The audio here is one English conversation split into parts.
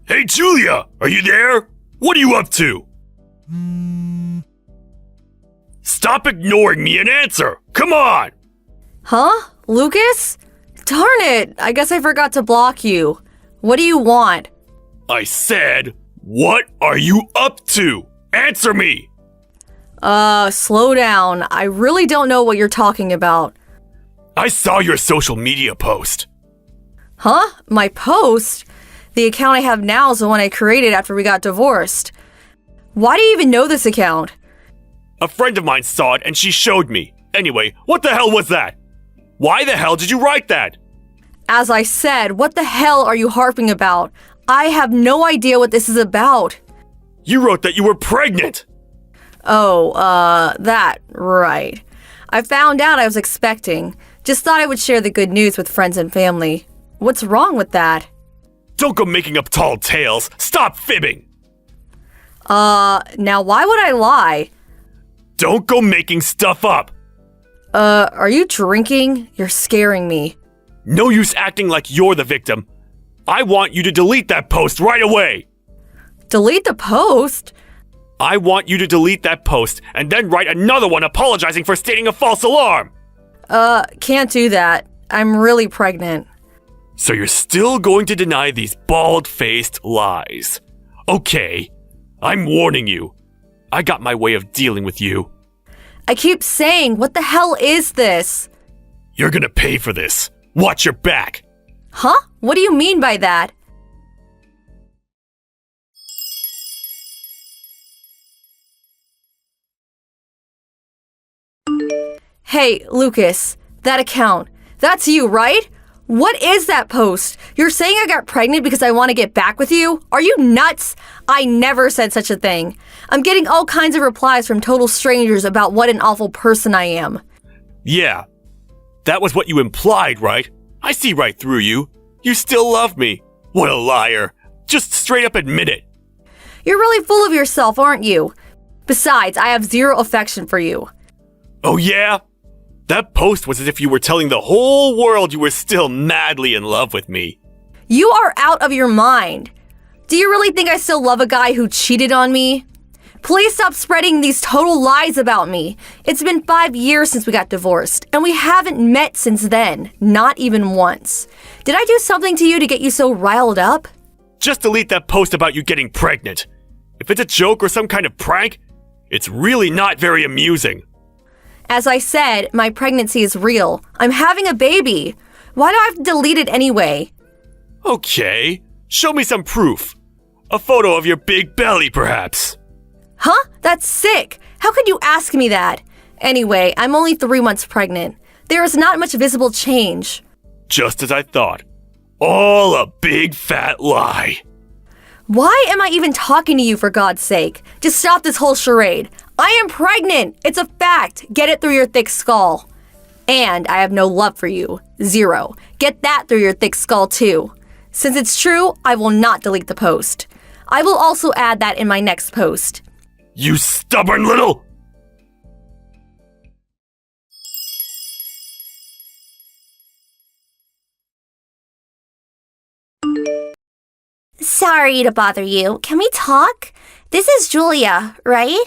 Hey, Julia! Are you there? What are you up to? Stop ignoring me and answer! Come on! Huh? Lucas? Darn it! I guess I forgot to block you. What do you want? I said, what are you up to? Answer me! Slow down. I really don't know what you're talking about. I saw your social media post. Huh? My post? The account I have now is the one I created after we got divorced. Why do you even know this account? A friend of mine saw it and she showed me. Anyway, what the hell was that? Why the hell did you write that? As I said, what the hell are you harping about? I have no idea what this is about. You wrote that you were pregnant. Oh, that, right. I found out I was expecting. Just thought I would share the good news with friends and family. What's wrong with that? Don't go making up tall tales. Stop fibbing. Now why would I lie? Don't go making stuff up. Are you drinking? You're scaring me. No use acting like you're the victim. I want you to delete that post right away. Delete the post? I want you to delete that post and then write another one apologizing for stating a false alarm. Can't do that. I'm really pregnant. So you're still going to deny these bald-faced lies. Okay, I'm warning you. I got my way of dealing with you. I keep saying, what the hell is this? You're gonna pay for this. Watch your back. Huh? What do you mean by that? Hey, Lucas, that account. That's you, right? What is that post? You're saying I got pregnant because I want to get back with you? Are you nuts? I never said such a thing. I'm getting all kinds of replies from total strangers about what an awful person I am. Yeah, that was what you implied, right? I see right through you. You still love me. What a liar. Just straight up admit it. You're really full of yourself, aren't you? Besides, I have zero affection for you. Oh yeah? That post was as if you were telling the whole world you were still madly in love with me. You are out of your mind. Do you really think I still love a guy who cheated on me? Please stop spreading these total lies about me. It's been 5 years since we got divorced, and we haven't met since then, not even once. Did I do something to you to get you so riled up? Just delete that post about you getting pregnant. If it's a joke or some kind of prank, it's really not very amusing. As I said, my pregnancy is real. I'm having a baby. Why do I have to delete it anyway? Okay, show me some proof. A photo of your big belly, perhaps. Huh? That's sick. How could you ask me that? Anyway, I'm only 3 months pregnant. There is not much visible change. Just as I thought. All a big fat lie. Why am I even talking to you, for God's sake? Just stop this whole charade. I am pregnant. It's a fact. Get it through your thick skull. And I have no love for you. Zero. Get that through your thick skull, too. Since it's true, I will not delete the post. I will also add that in my next post. You stubborn little... Sorry to bother you. Can we talk? This is Julia, right?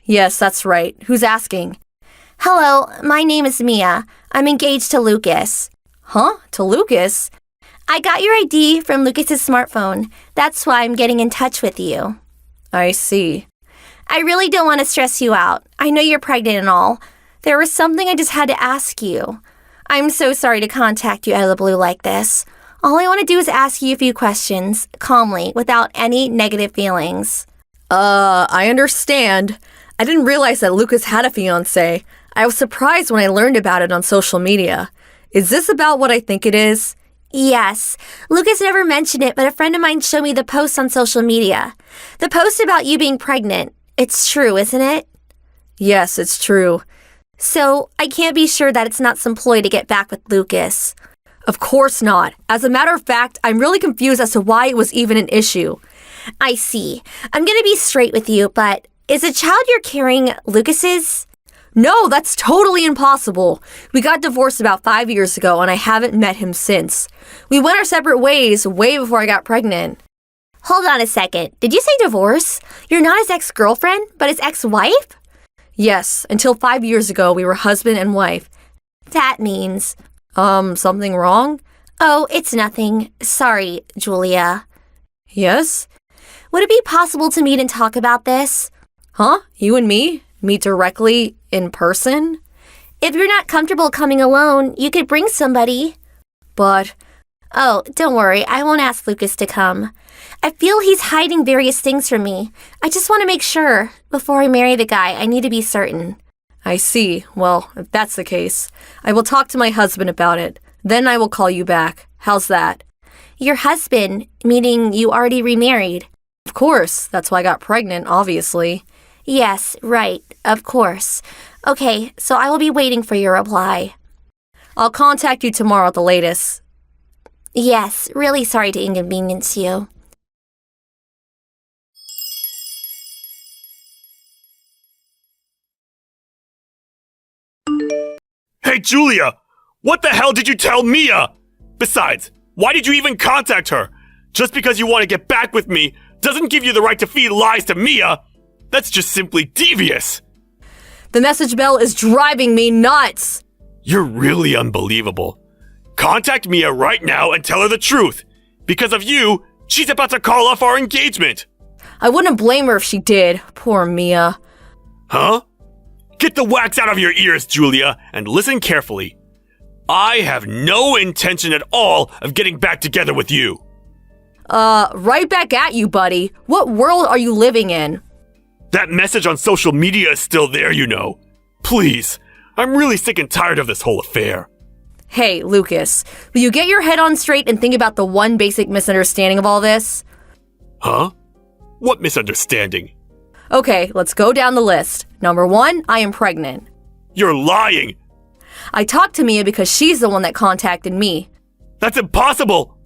Yes, that's right. Who's asking? Hello, my name is Mia. I'm engaged to Lucas. Huh? To Lucas? I got your ID from Lucas's smartphone. That's why I'm getting in touch with you. I see. I really don't want to stress you out. I know you're pregnant and all. There was something I just had to ask you. I'm so sorry to contact you out of the blue like this. All I want to do is ask you a few questions, calmly, without any negative feelings. I understand. I didn't realize that Lucas had a fiancé. I was surprised when I learned about it on social media. Is this about what I think it is? Yes. Lucas never mentioned it, but a friend of mine showed me the post on social media. The post about you being pregnant. It's true, isn't it? Yes, it's true. So, I can't be sure that it's not some ploy to get back with Lucas. Of course not. As a matter of fact, I'm really confused as to why it was even an issue. I see. I'm gonna be straight with you, but is the child you're carrying Lucas's? No, that's totally impossible. We got divorced about 5 years ago and I haven't met him since. We went our separate ways way before I got pregnant. Hold on a second. Did you say divorce? You're not his ex-girlfriend, but his ex-wife? Yes, until 5 years ago, we were husband and wife. That means... Something wrong? Oh, it's nothing. Sorry, Julia. Yes? Would it be possible to meet and talk about this? Huh? You and me? Meet directly in person? If you're not comfortable coming alone, you could bring somebody. But... Oh, don't worry. I won't ask Lucas to come. I feel he's hiding various things from me. I just want to make sure. Before I marry the guy, I need to be certain. I see. Well, if that's the case, I will talk to my husband about it. Then I will call you back. How's that? Your husband, meaning you already remarried? Of course. That's why I got pregnant, obviously. Yes, right. Of course. Okay, so I will be waiting for your reply. I'll contact you tomorrow at the latest. Yes, really sorry to inconvenience you. Hey, Julia! What the hell did you tell Mia? Besides, why did you even contact her? Just because you want to get back with me doesn't give you the right to feed lies to Mia. That's just simply devious. The message bell is driving me nuts. You're really unbelievable. Contact Mia right now and tell her the truth. Because of you, she's about to call off our engagement. I wouldn't blame her if she did. Poor Mia. Huh? Get the wax out of your ears, Julia, and listen carefully. I have no intention at all of getting back together with you. Right back at you, buddy. What world are you living in? That message on social media is still there, you know. Please, I'm really sick and tired of this whole affair. Hey, Lucas, will you get your head on straight and think about the one basic misunderstanding of all this? Huh? What misunderstanding? Okay, let's go down the list. Number 1, I am pregnant. You're lying! I talked to Mia because she's the one that contacted me. That's impossible!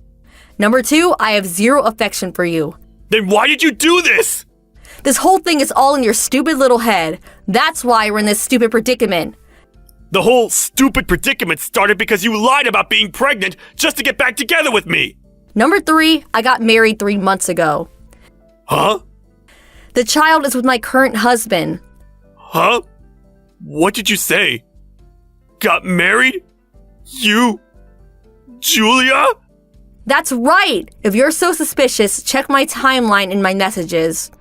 Number 2, I have zero affection for you. Then why did you do this? This whole thing is all in your stupid little head. That's why we're in this stupid predicament. The whole stupid predicament started because you lied about being pregnant just to get back together with me. Number 3, I got married 3 months ago. Huh? The child is with my current husband. Huh? What did you say? Got married? You? Julia? That's right! If you're so suspicious, check my timeline in my messages.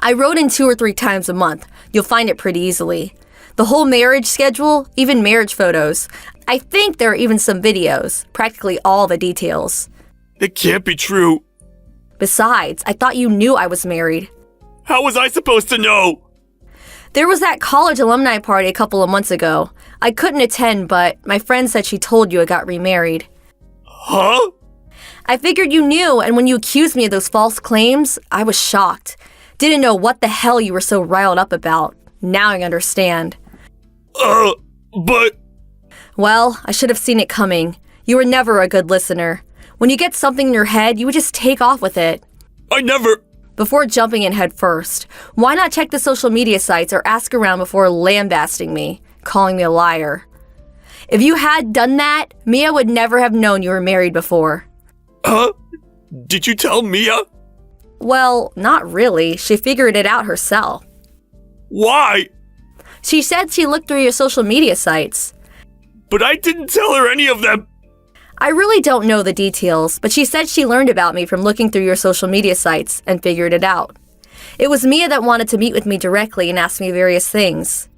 I wrote in 2 or 3 times a month. You'll find it pretty easily. The whole marriage schedule, even marriage photos. I think there are even some videos, practically all the details. It can't be true. Besides, I thought you knew I was married. How was I supposed to know? There was that college alumni party a couple of months ago. I couldn't attend, but my friend said she told you I got remarried. Huh? I figured you knew, and when you accused me of those false claims, I was shocked. Didn't know what the hell you were so riled up about. Now I understand. But... Well, I should have seen it coming. You were never a good listener. When you get something in your head, you would just take off with it. I never... Before jumping in head first, why not check the social media sites or ask around before lambasting me, calling me a liar? If you had done that, Mia would never have known you were married before. Huh? Did you tell Mia? Well, not really. She figured it out herself. Why? She said she looked through your social media sites. But I didn't tell her any of them. I really don't know the details, but she said she learned about me from looking through your social media sites and figured it out. It was Mia that wanted to meet with me directly and ask me various things.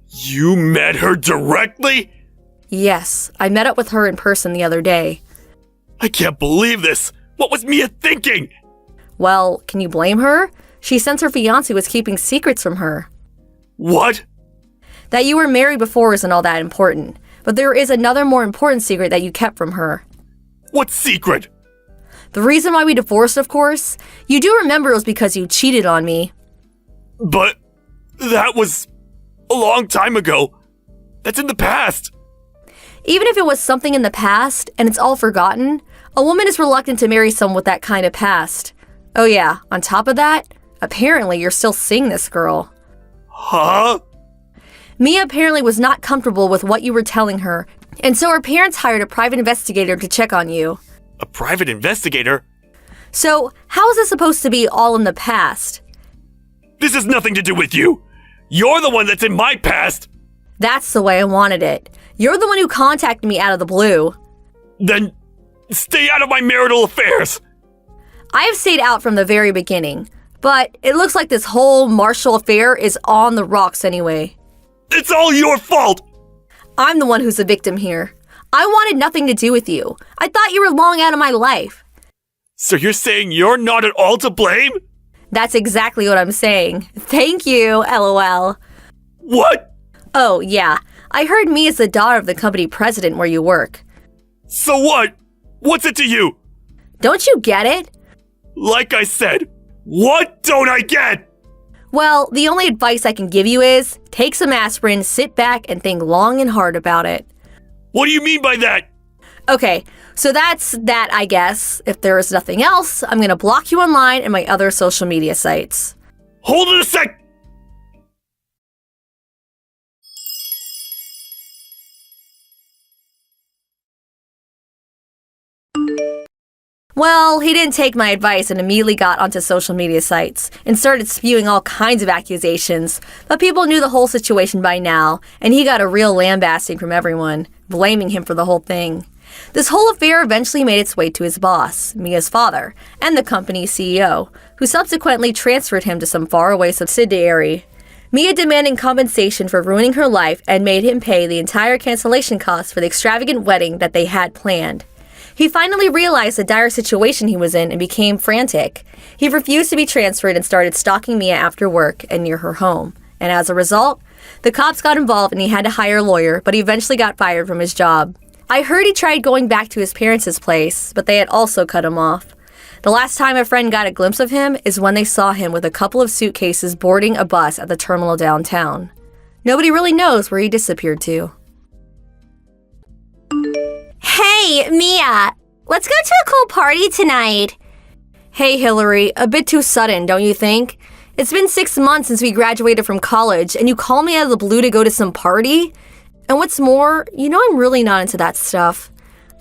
You met her directly? Yes, I met up with her in person the other day. I can't believe this. What was Mia thinking? Well, can you blame her? She since her fiancé was keeping secrets from her. What? That you were married before isn't all that important, but there is another more important secret that you kept from her. What secret? The reason why we divorced, of course. You do remember it was because you cheated on me. But that was a long time ago. That's in the past. Even if it was something in the past and it's all forgotten, a woman is reluctant to marry someone with that kind of past. Oh yeah, on top of that, apparently you're still seeing this girl. Huh? Mia apparently was not comfortable with what you were telling her, and so her parents hired a private investigator to check on you. A private investigator? So, how is this supposed to be all in the past? This has nothing to do with you. You're the one that's in my past. That's the way I wanted it. You're the one who contacted me out of the blue. Then stay out of my marital affairs. I have stayed out from the very beginning, but it looks like this whole Marshall affair is on the rocks anyway. It's all your fault. I'm the one who's the victim here. I wanted nothing to do with you. I thought you were long out of my life. So you're saying you're not at all to blame? That's exactly what I'm saying. Thank you, LOL. What? Oh, yeah. I heard Mia's the daughter of the company president where you work. So what? What's it to you? Don't you get it? Like I said, what don't I get? Well, the only advice I can give you is take some aspirin, sit back, and think long and hard about it. What do you mean by that? Okay, so that's that, I guess. If there is nothing else, I'm gonna block you online and my other social media sites. Hold it a sec! Well, he didn't take my advice and immediately got onto social media sites and started spewing all kinds of accusations, but people knew the whole situation by now, and he got a real lambasting from everyone, blaming him for the whole thing. This whole affair eventually made its way to his boss, Mia's father, and the company's CEO, who subsequently transferred him to some faraway subsidiary. Mia demanded compensation for ruining her life and made him pay the entire cancellation costs for the extravagant wedding that they had planned. He finally realized the dire situation he was in and became frantic. He refused to be transferred and started stalking Mia after work and near her home. And as a result, the cops got involved and he had to hire a lawyer, but he eventually got fired from his job. I heard he tried going back to his parents' place, but they had also cut him off. The last time a friend got a glimpse of him is when they saw him with a couple of suitcases boarding a bus at the terminal downtown. Nobody really knows where he disappeared to. Hey, Mia, let's go to a cool party tonight. Hey, Hillary, a bit too sudden, don't you think? It's been 6 months since we graduated from college, and you call me out of the blue to go to some party? And what's more, you know I'm really not into that stuff.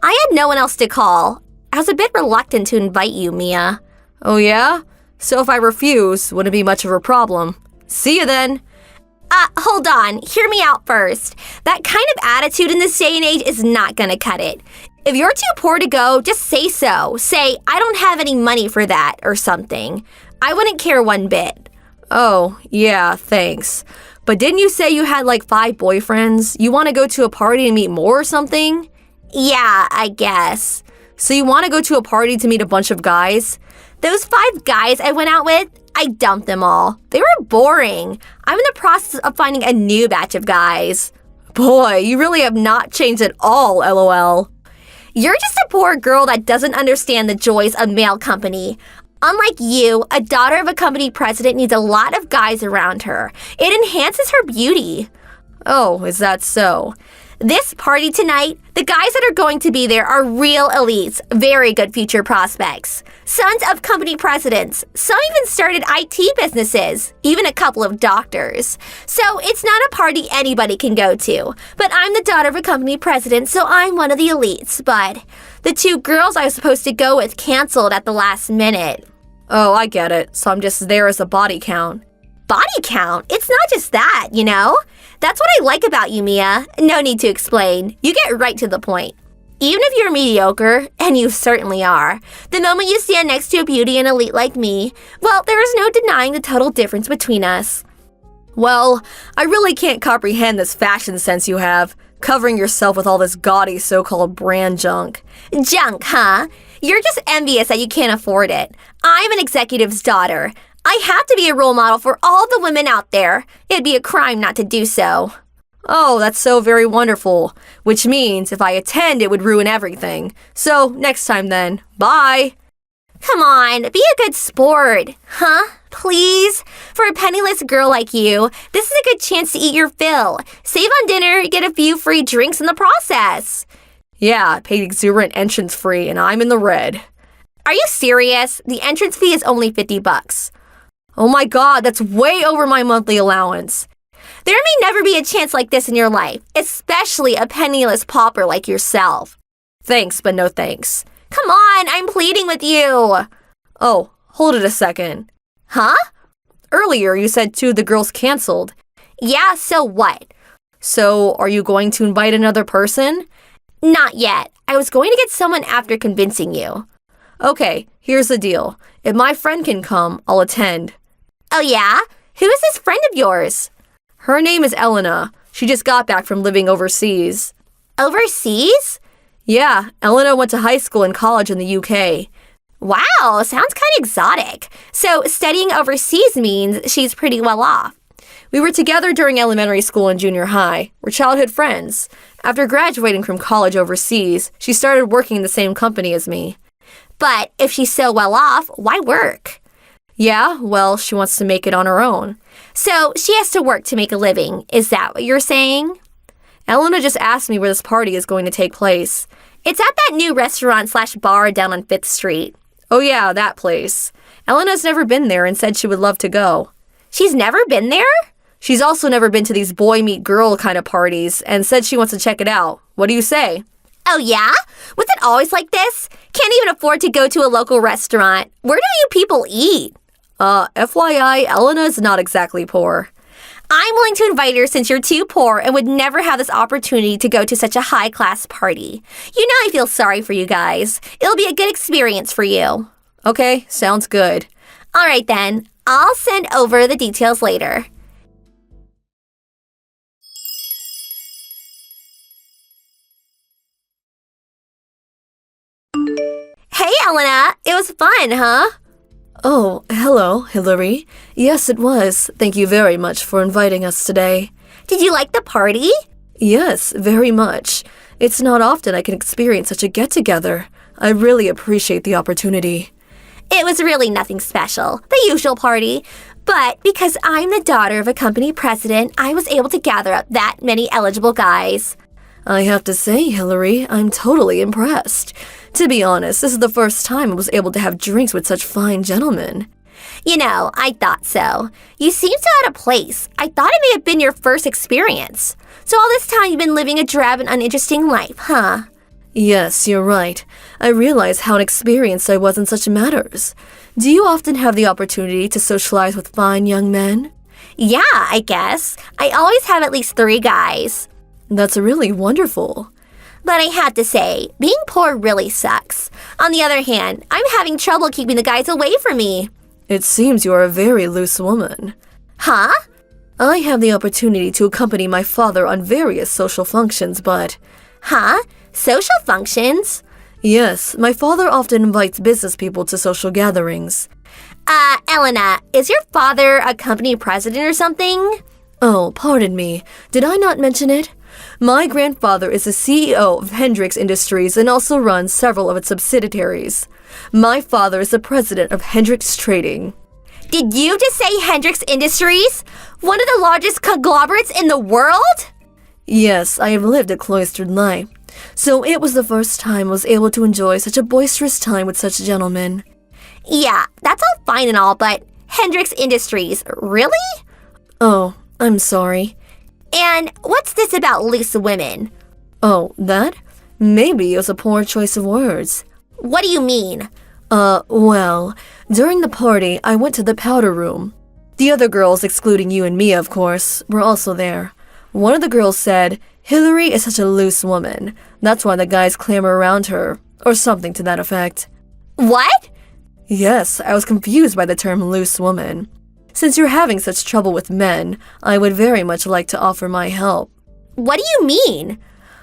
I had no one else to call. I was a bit reluctant to invite you, Mia. Oh yeah? So if I refuse, wouldn't be much of a problem. See you then. Hold on. Hear me out first. That kind of attitude in this day and age is not gonna cut it. If you're too poor to go, just say so. Say, I don't have any money for that, or something. I wouldn't care one bit. Oh, yeah, thanks. But didn't you say you had like 5 boyfriends? You want to go to a party and meet more or something? Yeah, I guess. So you want to go to a party to meet a bunch of guys? Those 5 guys I went out with, I dumped them all. They were boring. I'm in the process of finding a new batch of guys. Boy, you really have not changed at all, LOL. You're just a poor girl that doesn't understand the joys of male company. Unlike you, a daughter of a company president needs a lot of guys around her. It enhances her beauty. Oh, is that so? This party tonight, the guys that are going to be there are real elites, very good future prospects. Sons of company presidents. Some even started IT businesses, even a couple of doctors. So it's not a party anybody can go to. But I'm the daughter of a company president, so I'm one of the elites. But the 2 girls I was supposed to go with canceled at the last minute. Oh, I get it. So I'm just there as a body count. Body count? It's not just that, you know? That's what I like about you, Mia. No need to explain. You get right to the point. Even if you're mediocre, and you certainly are, the moment you stand next to a beauty and elite like me, well, there is no denying the total difference between us. Well, I really can't comprehend this fashion sense you have, covering yourself with all this gaudy so-called brand junk. Junk, huh? You're just envious that you can't afford it. I'm an executive's daughter. I have to be a role model for all the women out there. It'd be a crime not to do so. Oh, that's so very wonderful. Which means if I attend, it would ruin everything. So, next time then. Bye. Come on, be a good sport. Huh? Please? For a penniless girl like you, this is a good chance to eat your fill. Save on dinner, get a few free drinks in the process. Yeah, I paid exuberant entrance fee and I'm in the red. Are you serious? The entrance fee is only $50. Oh my god, that's way over my monthly allowance. There may never be a chance like this in your life, especially a penniless pauper like yourself. Thanks, but no thanks. Come on, I'm pleading with you. Oh, hold it a second. Huh? Earlier, you said 2 of the girls canceled. Yeah, so what? So, are you going to invite another person? Not yet. I was going to get someone after convincing you. Okay, here's the deal. If my friend can come, I'll attend. Oh yeah? Who is this friend of yours? Her name is Elena. She just got back from living overseas. Overseas? Yeah, Elena went to high school and college in the UK. Wow, sounds kind of exotic. So studying overseas means she's pretty well off. We were together during elementary school and junior high. We're childhood friends. After graduating from college overseas, she started working in the same company as me. But if she's so well off, why work? Yeah, well, she wants to make it on her own. So she has to work to make a living. Is that what you're saying? Elena just asked me where this party is going to take place. It's at that new restaurant/bar down on 5th Street. Oh yeah, that place. Elena's never been there and said she would love to go. She's never been there? She's also never been to these boy-meet-girl kind of parties and said she wants to check it out. What do you say? Oh yeah? Was it always like this? Can't even afford to go to a local restaurant. Where do you people eat? FYI, Elena's not exactly poor. I'm willing to invite her since you're too poor and would never have this opportunity to go to such a high-class party. You know I feel sorry for you guys. It'll be a good experience for you. Okay, sounds good. All right then. I'll send over the details later. Hey, Elena. It was fun, huh? Oh, hello, Hillary. Yes, it was. Thank you very much for inviting us today. Did you like the party? Yes, very much. It's not often I can experience such a get-together. I really appreciate the opportunity. It was really nothing special, the usual party. But because I'm the daughter of a company president, I was able to gather up that many eligible guys. I have to say, Hillary, I'm totally impressed. To be honest, this is the first time I was able to have drinks with such fine gentlemen. You know, I thought so. You seem so out of place. I thought it may have been your first experience. So all this time you've been living a drab and uninteresting life, huh? Yes, you're right. I realize how inexperienced I was in such matters. Do you often have the opportunity to socialize with fine young men? Yeah, I guess. I always have at least 3 guys. That's really wonderful. But I had to say, being poor really sucks. On the other hand, I'm having trouble keeping the guys away from me. It seems you are a very loose woman. Huh? I have the opportunity to accompany my father on various social functions, but... Huh? Social functions? Yes, my father often invites business people to social gatherings. Elena, is your father a company president or something? Oh, pardon me. Did I not mention it? My grandfather is the CEO of Hendrix Industries and also runs several of its subsidiaries. My father is the president of Hendrix Trading. Did you just say Hendrix Industries? One of the largest conglomerates in the world? Yes, I have lived a cloistered life. So it was the first time I was able to enjoy such a boisterous time with such gentlemen. Yeah, that's all fine and all, but Hendrix Industries, really? Oh, I'm sorry. And what's this about loose women? Oh, that? Maybe it was a poor choice of words. What do you mean? Well, during the party, I went to the powder room. The other girls, excluding you and Mia, of course, were also there. One of the girls said, "Hillary is such a loose woman. That's why the guys clamor around her," or something to that effect. What? Yes, I was confused by the term loose woman. Since you're having such trouble with men, I would very much like to offer my help. What do you mean?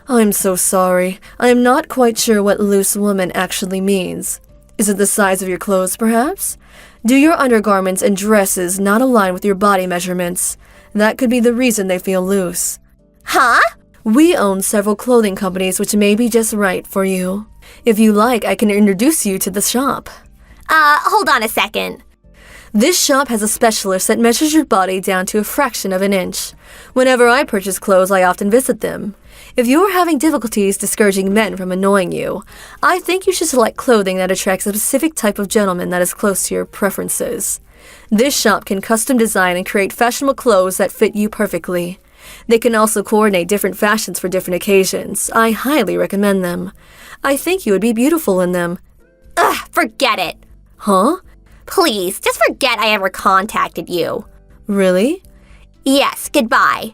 I'm so sorry. I am not quite sure what loose woman actually means. Is it the size of your clothes, perhaps? Do your undergarments and dresses not align with your body measurements? That could be the reason they feel loose. Huh? We own several clothing companies which may be just right for you. If you like, I can introduce you to the shop. Hold on a second. This shop has a specialist that measures your body down to a fraction of an inch. Whenever I purchase clothes, I often visit them. If you're having difficulties discouraging men from annoying you, I think you should select clothing that attracts a specific type of gentleman that is close to your preferences. This shop can custom design and create fashionable clothes that fit you perfectly. They can also coordinate different fashions for different occasions. I highly recommend them. I think you would be beautiful in them. Ugh, forget it. Huh? Please, just forget I ever contacted you. Really? Yes, goodbye.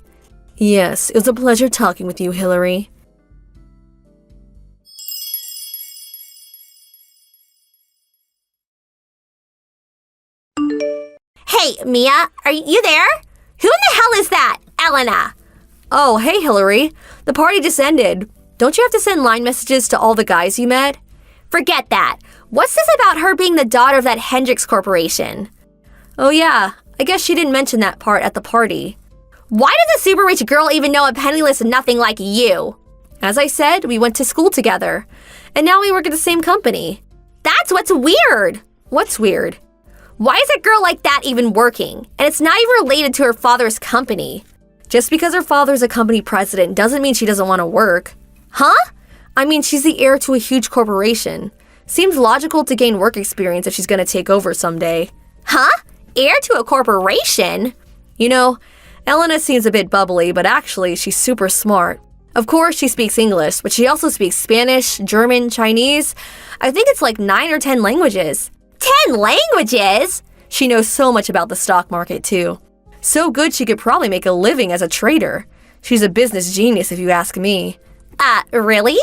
Yes, it was a pleasure talking with you, Hillary. Hey, Mia, are you there? Who in the hell is that? Elena. Oh, hey, Hillary. The party just ended. Don't you have to send line messages to all the guys you met? Forget that. What's this about her being the daughter of that Hendricks Corporation? Oh, yeah. I guess she didn't mention that part at the party. Why does a super rich girl even know a penniless nothing like you? As I said, we went to school together. And now we work at the same company. That's what's weird. What's weird? Why is a girl like that even working? And it's not even related to her father's company. Just because her father's a company president doesn't mean she doesn't want to work. Huh? I mean, she's the heir to a huge corporation. Seems logical to gain work experience if she's going to take over someday. Huh? Heir to a corporation? You know, Elena seems a bit bubbly, but actually she's super smart. Of course, she speaks English, but she also speaks Spanish, German, Chinese. I think it's like 9 or 10 languages. 10 languages? She knows so much about the stock market, too. So good she could probably make a living as a trader. She's a business genius, if you ask me. Really?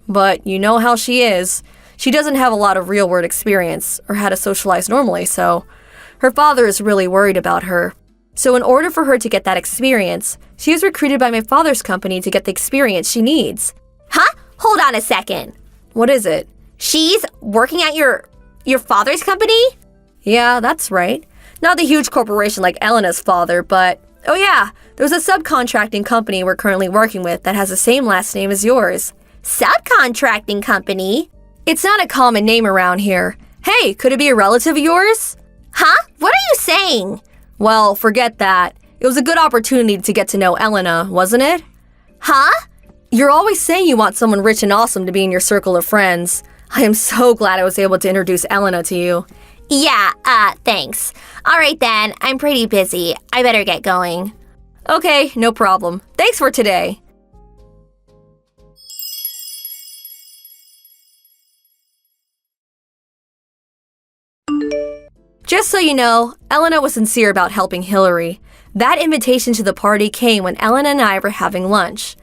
But you know how she is. She doesn't have a lot of real-world experience, or how to socialize normally, so her father is really worried about her. So in order for her to get that experience, she was recruited by my father's company to get the experience she needs. Huh? Hold on a second. What is it? She's working at your father's company? Yeah, that's right. Not the huge corporation like Elena's father, but oh yeah, there's a subcontracting company we're currently working with that has the same last name as yours. Subcontracting company? It's not a common name around here. Hey, could it be a relative of yours? Huh? What are you saying? Well, forget that. It was a good opportunity to get to know Elena, wasn't it? Huh? You're always saying you want someone rich and awesome to be in your circle of friends. I am so glad I was able to introduce Elena to you. Yeah, thanks. All right then, I'm pretty busy. I better get going. Okay, no problem. Thanks for today. Just so you know, Elena was sincere about helping Hillary. That invitation to the party came when Elena and I were having lunch.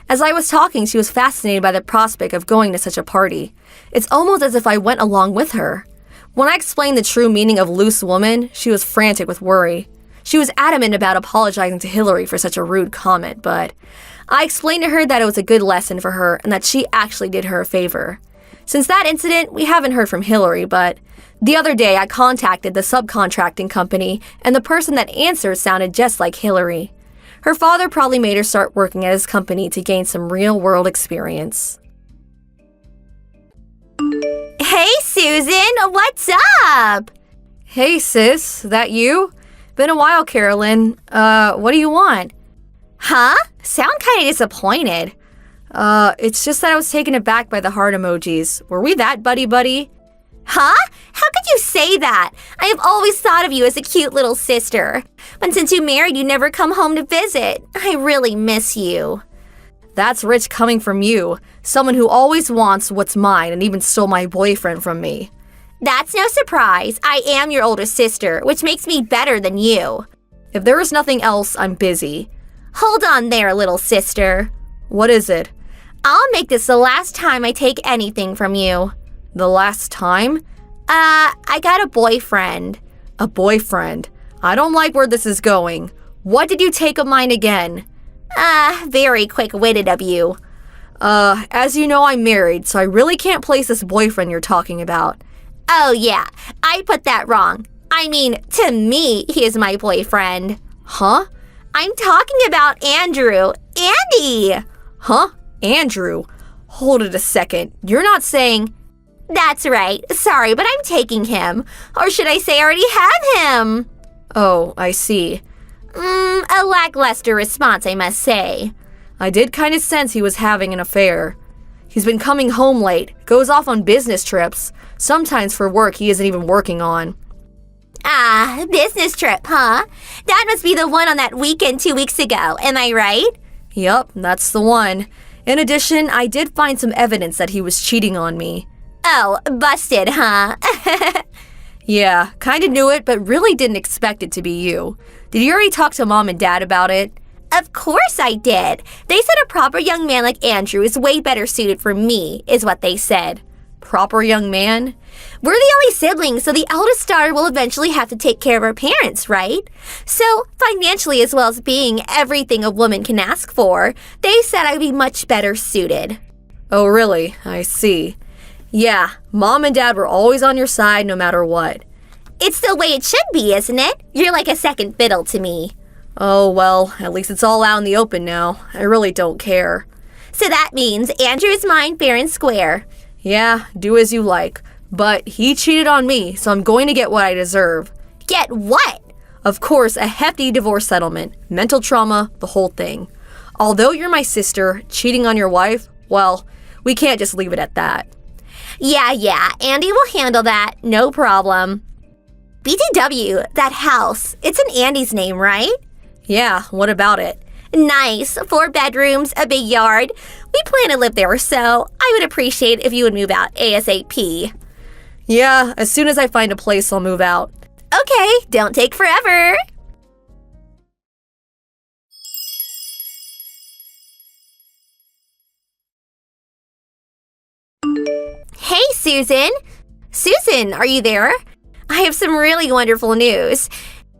As I was talking, she was fascinated by the prospect of going to such a party. It's almost as if I went along with her. When I explained the true meaning of loose woman, she was frantic with worry. She was adamant about apologizing to Hillary for such a rude comment, but I explained to her that it was a good lesson for her and that she actually did her a favor. Since that incident, we haven't heard from Hillary, but the other day I contacted the subcontracting company, and the person that answered sounded just like Hillary. Her father probably made her start working at his company to gain some real-world experience. Hey, Susan, what's up? Hey, sis, that you? Been a while, Carolyn. What do you want? Huh? Sound kind of disappointed. It's just that I was taken aback by the heart emojis. Were we that buddy-buddy? Huh? How could you say that? I have always thought of you as a cute little sister. But since you married, you never come home to visit. I really miss you. That's rich coming from you. Someone who always wants what's mine and even stole my boyfriend from me. That's no surprise. I am your older sister, which makes me better than you. If there is nothing else, I'm busy. Hold on there, little sister. What is it? I'll make this the last time I take anything from you. The last time? I got a boyfriend. A boyfriend? I don't like where this is going. What did you take of mine again? Very quick-witted of you. As you know, I'm married, so I really can't place this boyfriend you're talking about. Oh, yeah. I put that wrong. I mean, to me, he is my boyfriend. Huh? I'm talking about Andrew. Andy! Huh? Andrew? Hold it a second. You're not saying... That's right. Sorry, but I'm taking him. Or should I say I already have him? Oh, I see. A lackluster response, I must say. I did kind of sense he was having an affair. He's been coming home late, goes off on business trips, sometimes for work he isn't even working on. Business trip, huh? That must be the one on that weekend 2 weeks ago, am I right? Yup, that's the one. In addition, I did find some evidence that he was cheating on me. Oh, busted, huh? Yeah, kinda knew it, but really didn't expect it to be you. Did you already talk to Mom and Dad about it? Of course I did. They said a proper young man like Andrew is way better suited for me, is what they said. Proper young man? We're the only siblings, so the eldest daughter will eventually have to take care of her parents, right? So, financially as well as being everything a woman can ask for, they said I'd be much better suited. Oh, really? I see. Yeah, Mom and Dad were always on your side no matter what. It's the way it should be, isn't it? You're like a second fiddle to me. Oh, well, at least it's all out in the open now. I really don't care. So that means Andrew is mine fair and square. Yeah, do as you like. But he cheated on me, so I'm going to get what I deserve. Get what? Of course, a hefty divorce settlement, mental trauma, the whole thing. Although you're my sister, cheating on your wife, well, we can't just leave it at that. Yeah, Andy will handle that, no problem. BTW, that house, it's in Andy's name, right? Yeah, what about it? Nice, 4 bedrooms, a big yard. We plan to live there, so I would appreciate if you would move out ASAP. Yeah, as soon as I find a place, I'll move out. Okay, don't take forever. Hey, Susan. Susan, are you there? I have some really wonderful news.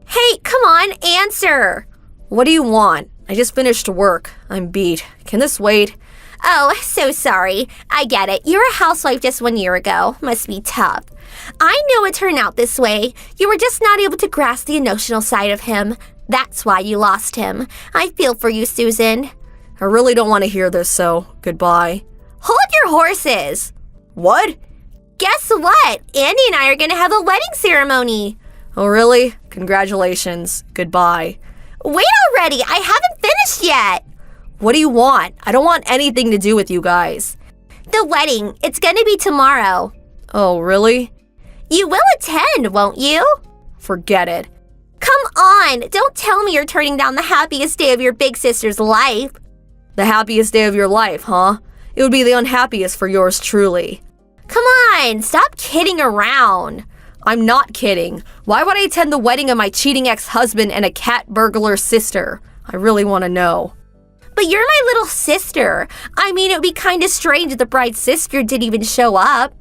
Hey, come on, answer. What do you want? I just finished work. I'm beat. Can this wait? Oh, so sorry. I get it. You're a housewife just 1 year ago. Must be tough. I know it turned out this way. You were just not able to grasp the emotional side of him. That's why you lost him. I feel for you, Susan. I really don't want to hear this, so goodbye. Hold your horses. What? Guess what? Andy and I are going to have a wedding ceremony. Oh, really? Congratulations. Goodbye. Wait already. I haven't finished yet. What do you want? I don't want anything to do with you guys. The wedding. It's going to be tomorrow. Oh, really? You will attend, won't you? Forget it. Come on. Don't tell me you're turning down the happiest day of your big sister's life. The happiest day of your life, huh? It would be the unhappiest for yours truly. Come on. Stop kidding around. I'm not kidding. Why would I attend the wedding of my cheating ex-husband and a cat burglar sister? I really want to know. But you're my little sister. I mean, it would be kind of strange if the bride's sister didn't even show up.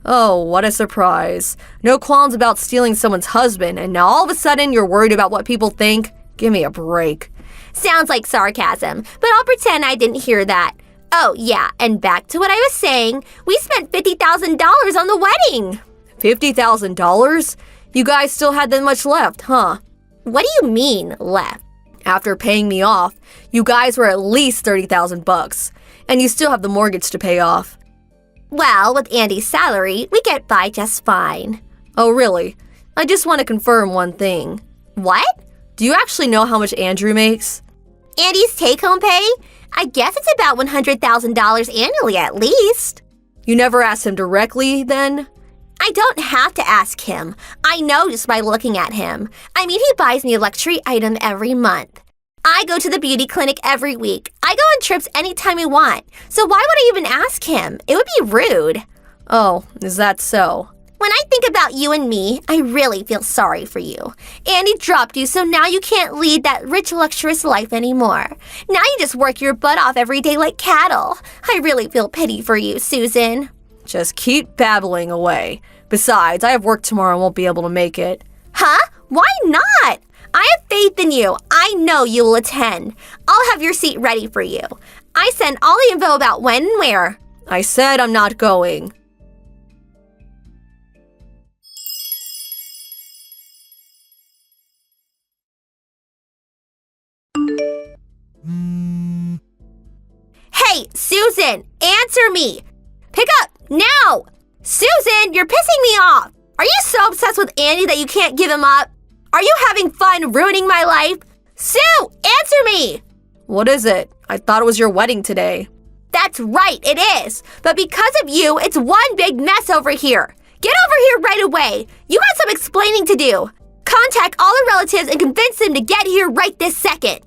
Oh, what a surprise. No qualms about stealing someone's husband, and now all of a sudden you're worried about what people think? Give me a break. Sounds like sarcasm, but I'll pretend I didn't hear that. Oh, yeah, and back to what I was saying, we spent $50,000 on the wedding. $50,000? You guys still had that much left, huh? What do you mean, left? After paying me off, you guys were at least $30,000, and you still have the mortgage to pay off. Well, with Andy's salary, we get by just fine. Oh, really? I just want to confirm one thing. What? Do you actually know how much Andrew makes? Andy's take-home pay? I guess it's about $100,000 annually at least. You never asked him directly, then? I don't have to ask him. I know just by looking at him. I mean, he buys me a luxury item every month. I go to the beauty clinic every week. I go on trips anytime I want. So why would I even ask him? It would be rude. Oh, is that so? When I think about you and me, I really feel sorry for you. Andy dropped you, so now you can't lead that rich, luxurious life anymore. Now you just work your butt off every day like cattle. I really feel pity for you, Susan. Just keep babbling away. Besides, I have work tomorrow and won't be able to make it. Huh? Why not? I have faith in you. I know you will attend. I'll have your seat ready for you. I sent all the info about when and where. I said I'm not going. Hey, Susan, answer me. Pick up, now. Susan, you're pissing me off. Are you so obsessed with Andy that you can't give him up? Are you having fun ruining my life? Sue, answer me. What is it? I thought it was your wedding today. That's right, it is. But because of you, it's one big mess over here. Get over here right away. You got some explaining to do. Contact all the relatives and convince them to get here right this second.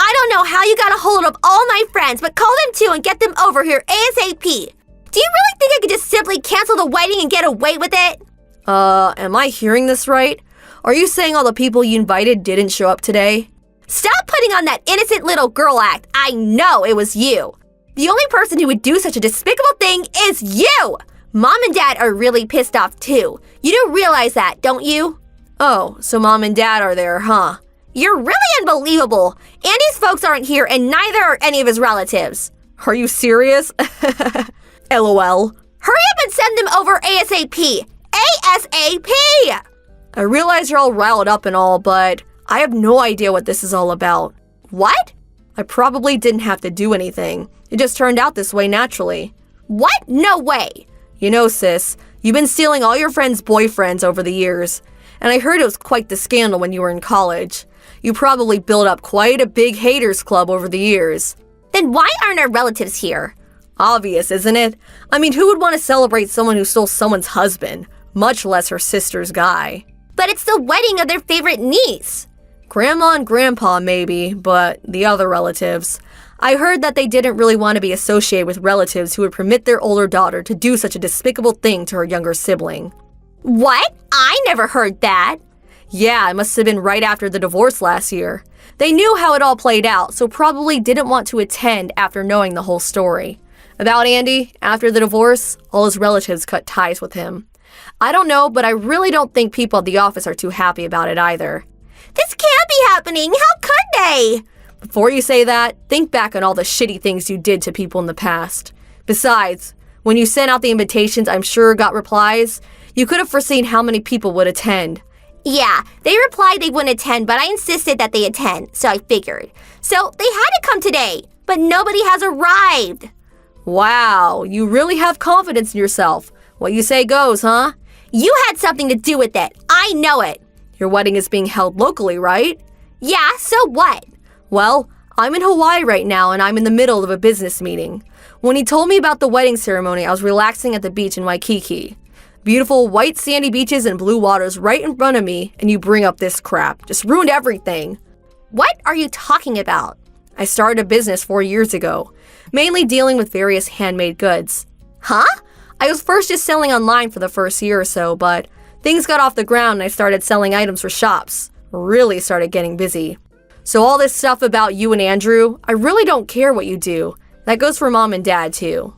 I don't know how you got a hold of all my friends, but call them too and get them over here ASAP. Do you really think I could just simply cancel the wedding and get away with it? Am I hearing this right? Are you saying all the people you invited didn't show up today? Stop putting on that innocent little girl act. I know it was you. The only person who would do such a despicable thing is you. Mom and Dad are really pissed off too. You do realize that, don't you? Oh, so Mom and Dad are there, huh? You're really unbelievable. Andy's folks aren't here and neither are any of his relatives. Are you serious? LOL. Hurry up and send them over ASAP. ASAP! I realize you're all riled up and all, but I have no idea what this is all about. What? I probably didn't have to do anything. It just turned out this way naturally. What? No way. You know, sis, you've been stealing all your friends' boyfriends over the years. And I heard it was quite the scandal when you were in college. You probably built up quite a big haters club over the years. Then why aren't our relatives here? Obvious, isn't it? I mean, who would want to celebrate someone who stole someone's husband, much less her sister's guy? But it's the wedding of their favorite niece. Grandma and Grandpa, maybe, but the other relatives. I heard that they didn't really want to be associated with relatives who would permit their older daughter to do such a despicable thing to her younger sibling. What? I never heard that. Yeah, it must have been right after the divorce last year. They knew how it all played out, so probably didn't want to attend after knowing the whole story. About Andy, after the divorce, all his relatives cut ties with him. I don't know, but I really don't think people at the office are too happy about it either. This can't be happening. How could they? Before you say that, think back on all the shitty things you did to people in the past. Besides, when you sent out the invitations I'm sure got replies, you could have foreseen how many people would attend. Yeah, they replied they wouldn't attend, but I insisted that they attend, so I figured. So they had to come today, but nobody has arrived. Wow, you really have confidence in yourself. What you say goes, huh? You had something to do with it. I know it. Your wedding is being held locally, right? Yeah, so what? Well, I'm in Hawaii right now and I'm in the middle of a business meeting. When he told me about the wedding ceremony, I was relaxing at the beach in Waikiki. Beautiful white sandy beaches and blue waters right in front of me, and you bring up this crap. Just ruined everything. What are you talking about? I started a business 4 years ago, mainly dealing with various handmade goods. Huh? I was first just selling online for the first year or so, but things got off the ground and I started selling items for shops. Really started getting busy. So all this stuff about you and Andrew, I really don't care what you do. That goes for Mom and Dad too.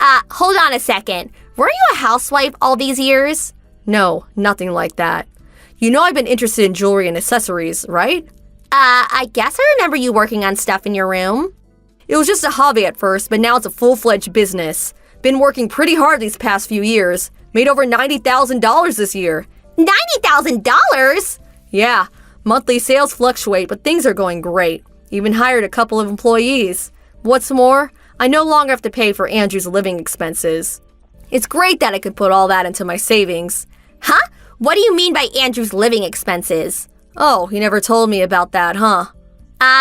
Hold on a second. Were you a housewife all these years? No, nothing like that. You know I've been interested in jewelry and accessories, right? I guess I remember you working on stuff in your room. It was just a hobby at first, but now it's a full-fledged business. Been working pretty hard these past few years. Made over $90,000 this year. $90,000? Yeah, monthly sales fluctuate, but things are going great. Even hired a couple of employees. What's more, I no longer have to pay for Andrew's living expenses. It's great that I could put all that into my savings. Huh? What do you mean by Andrew's living expenses? Oh, he never told me about that, huh?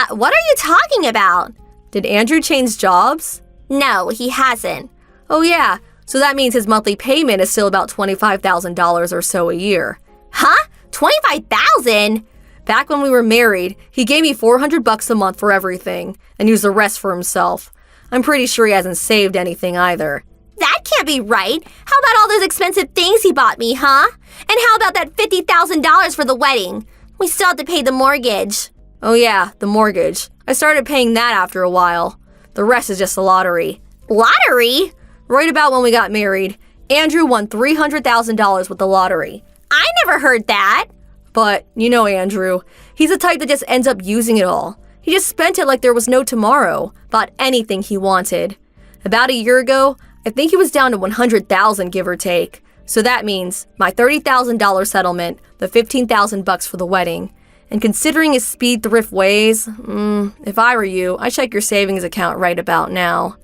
What are you talking about? Did Andrew change jobs? No, he hasn't. Oh yeah, so that means his monthly payment is still about $25,000 or so a year. Huh? $25,000? Back when we were married, he gave me $400 a month for everything and used the rest for himself. I'm pretty sure he hasn't saved anything either. That can't be right. How about all those expensive things he bought me, huh? And how about that $50,000 for the wedding? We still have to pay the mortgage. Oh yeah, the mortgage. I started paying that after a while. The rest is just the lottery. Lottery? Right about when we got married, Andrew won $300,000 with the lottery. I never heard that. But, you know Andrew, he's the type that just ends up using it all. He just spent it like there was no tomorrow, bought anything he wanted. About a year ago, I think he was down to $100,000 give or take. So that means my $30,000 settlement, the $15,000 for the wedding. And considering his speed thrift ways, if I were you, I'd check your savings account right about now.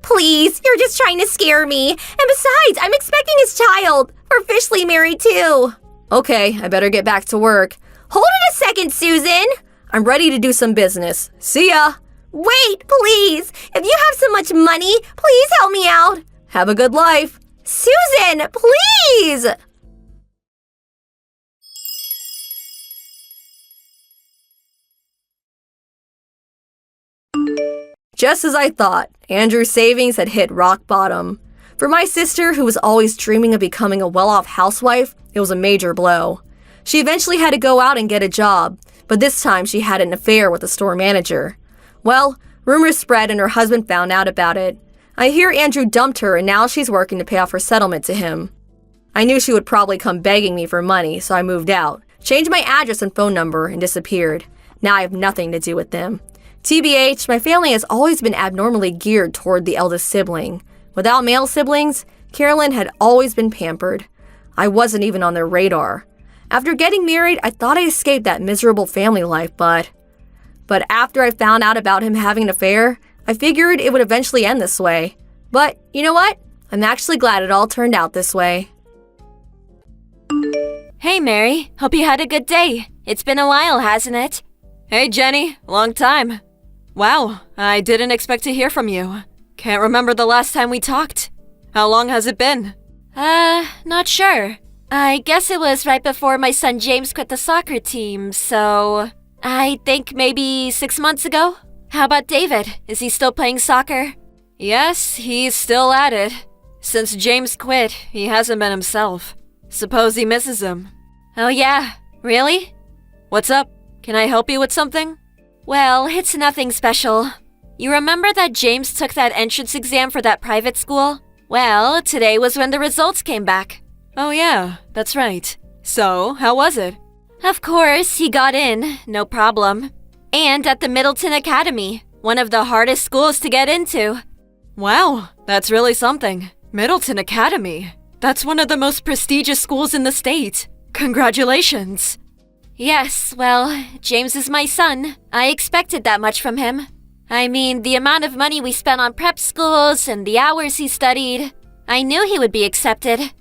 Please, you're just trying to scare me. And besides, I'm expecting his child. We're officially married too. Okay, I better get back to work. Hold it a second, Susan. I'm ready to do some business. See ya! Wait, please. If you have so much money, please help me out. Have a good life. Susan, please! Just as I thought, Andrew's savings had hit rock bottom. For my sister, who was always dreaming of becoming a well-off housewife, it was a major blow. She eventually had to go out and get a job, but this time she had an affair with the store manager. Well, rumors spread and her husband found out about it. I hear Andrew dumped her and now she's working to pay off her settlement to him. I knew she would probably come begging me for money, so I moved out, changed my address and phone number, and disappeared. Now I have nothing to do with them. TBH, my family has always been abnormally geared toward the eldest sibling. Without male siblings, Carolyn had always been pampered. I wasn't even on their radar. After getting married, I thought I escaped that miserable family life, but after I found out about him having an affair, I figured it would eventually end this way. But you know what? I'm actually glad it all turned out this way. Hey, Mary. Hope you had a good day. It's been a while, hasn't it? Hey, Jenny. Long time. Wow, I didn't expect to hear from you. Can't remember the last time we talked. How long has it been? Not sure. I guess it was right before my son James quit the soccer team, so I think maybe 6 months ago. How about David? Is he still playing soccer? Yes, he's still at it. Since James quit, he hasn't been himself. Suppose he misses him. Oh yeah, really? What's up? Can I help you with something? Well, it's nothing special. You remember that James took that entrance exam for that private school? Well, today was when the results came back. Oh yeah, that's right. So, how was it? Of course, he got in, no problem. And at the Middleton Academy, one of the hardest schools to get into. Wow, that's really something. Middleton Academy. That's one of the most prestigious schools in the state. Congratulations. Yes, well, James is my son. I expected that much from him. I mean, the amount of money we spent on prep schools and the hours he studied. I knew he would be accepted.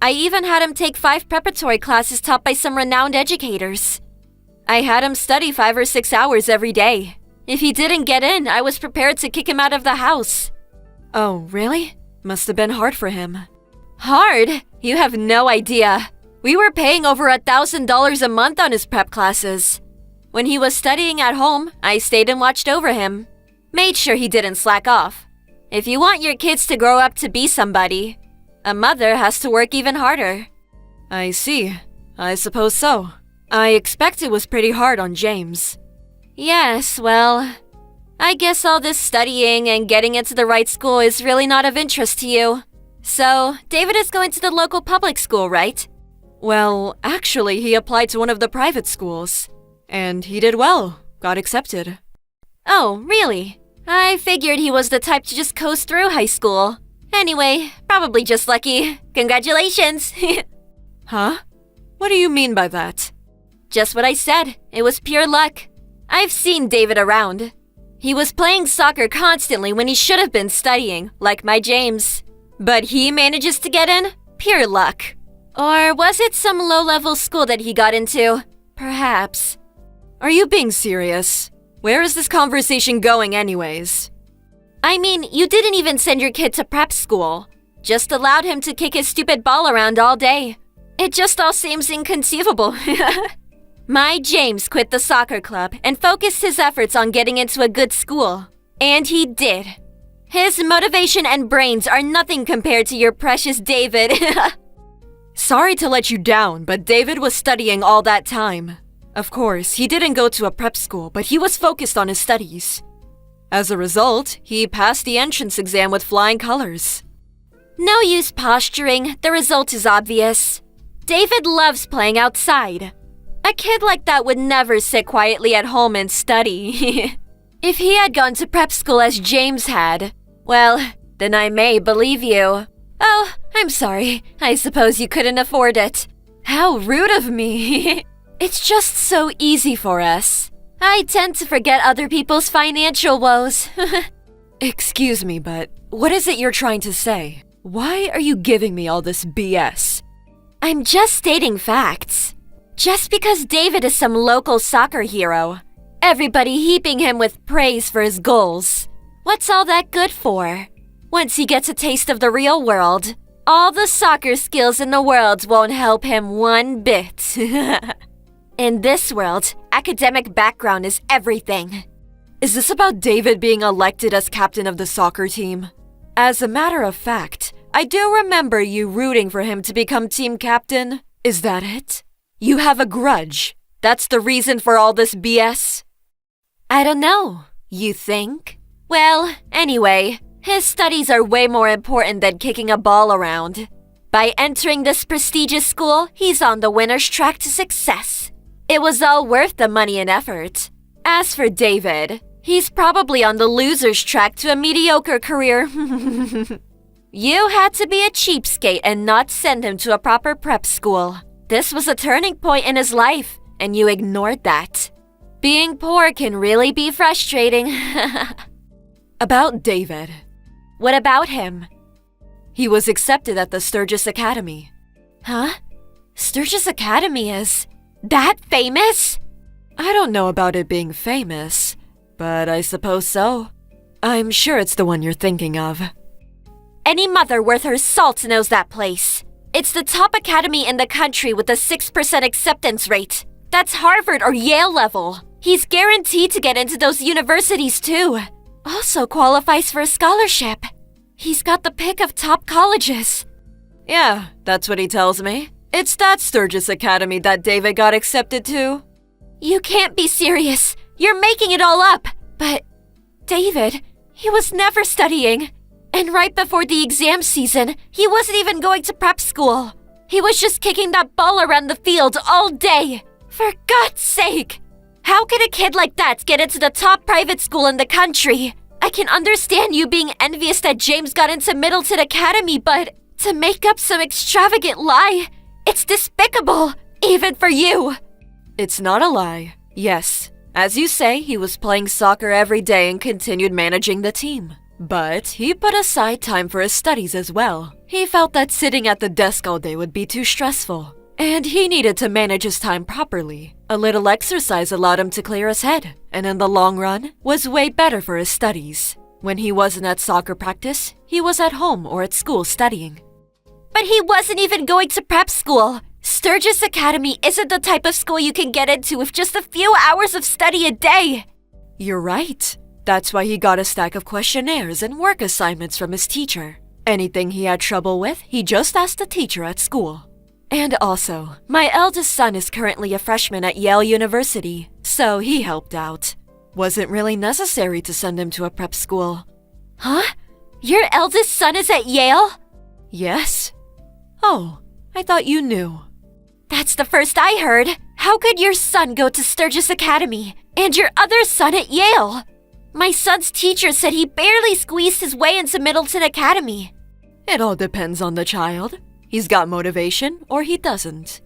I even had him take 5 preparatory classes taught by some renowned educators. I had him study 5 or 6 hours every day. If he didn't get in, I was prepared to kick him out of the house. Oh, really? Must have been hard for him. Hard? You have no idea. We were paying over $1,000 a month on his prep classes. When he was studying at home, I stayed and watched over him. Made sure he didn't slack off. If you want your kids to grow up to be somebody, a mother has to work even harder. I see. I suppose so. I expect it was pretty hard on James. Yes, well, I guess all this studying and getting into the right school is really not of interest to you. So, David is going to the local public school, right? Well, actually, he applied to one of the private schools. And he did well. Got accepted. Oh, really? I figured he was the type to just coast through high school. Anyway, probably just lucky. Congratulations! Huh? What do you mean by that? Just what I said. It was pure luck. I've seen David around. He was playing soccer constantly when he should have been studying, like my James. But he manages to get in? Pure luck. Or was it some low-level school that he got into? Perhaps. Are you being serious? Where is this conversation going anyways? I mean, you didn't even send your kid to prep school. Just allowed him to kick his stupid ball around all day. It just all seems inconceivable. My James quit the soccer club and focused his efforts on getting into a good school. And he did. His motivation and brains are nothing compared to your precious David. Sorry to let you down, but David was studying all that time. Of course, he didn't go to a prep school, but he was focused on his studies. As a result, he passed the entrance exam with flying colors. No use posturing, the result is obvious. David loves playing outside. A kid like that would never sit quietly at home and study. If he had gone to prep school as James had, well, then I may believe you. Oh, I'm sorry. I suppose you couldn't afford it. How rude of me. It's just so easy for us. I tend to forget other people's financial woes. Excuse me, but what is it you're trying to say? Why are you giving me all this BS? I'm just stating facts. Just because David is some local soccer hero, everybody heaping him with praise for his goals. What's all that good for? Once he gets a taste of the real world, all the soccer skills in the world won't help him one bit. In this world, academic background is everything. Is this about David being elected as captain of the soccer team? As a matter of fact, I do remember you rooting for him to become team captain. Is that it? You have a grudge. That's the reason for all this BS? I don't know. You think? Well, anyway, his studies are way more important than kicking a ball around. By entering this prestigious school, he's on the winner's track to success. It was all worth the money and effort. As for David, he's probably on the loser's track to a mediocre career. You had to be a cheapskate and not send him to a proper prep school. This was a turning point in his life, and you ignored that. Being poor can really be frustrating. About David. What about him? He was accepted at the Sturgis Academy. Huh? Sturgis Academy is that famous? I don't know about it being famous, but I suppose so. I'm sure it's the one you're thinking of. Any mother worth her salt knows that place. It's the top academy in the country with a 6% acceptance rate. That's Harvard or Yale level. He's guaranteed to get into those universities too. Also qualifies for a scholarship. He's got the pick of top colleges. Yeah, that's what he tells me. It's that Sturgis Academy that David got accepted to. You can't be serious. You're making it all up. But David, he was never studying. And right before the exam season, he wasn't even going to prep school. He was just kicking that ball around the field all day. For God's sake! How can a kid like that get into the top private school in the country? I can understand you being envious that James got into Middleton Academy, but to make up some extravagant lie, it's despicable, even for you. It's not a lie. Yes, as you say, he was playing soccer every day and continued managing the team. But he put aside time for his studies as well. He felt that sitting at the desk all day would be too stressful, and he needed to manage his time properly. A little exercise allowed him to clear his head, and in the long run, was way better for his studies. When he wasn't at soccer practice, he was at home or at school studying. But he wasn't even going to prep school. Sturgis Academy isn't the type of school you can get into with just a few hours of study a day. You're right. That's why he got a stack of questionnaires and work assignments from his teacher. Anything he had trouble with, he just asked the teacher at school. And also, my eldest son is currently a freshman at Yale University, so he helped out. Wasn't really necessary to send him to a prep school. Huh? Your eldest son is at Yale? Yes. Oh, I thought you knew. That's the first I heard. How could your son go to Sturgis Academy and your other son at Yale? My son's teacher said he barely squeezed his way into Middleton Academy. It all depends on the child. He's got motivation or he doesn't.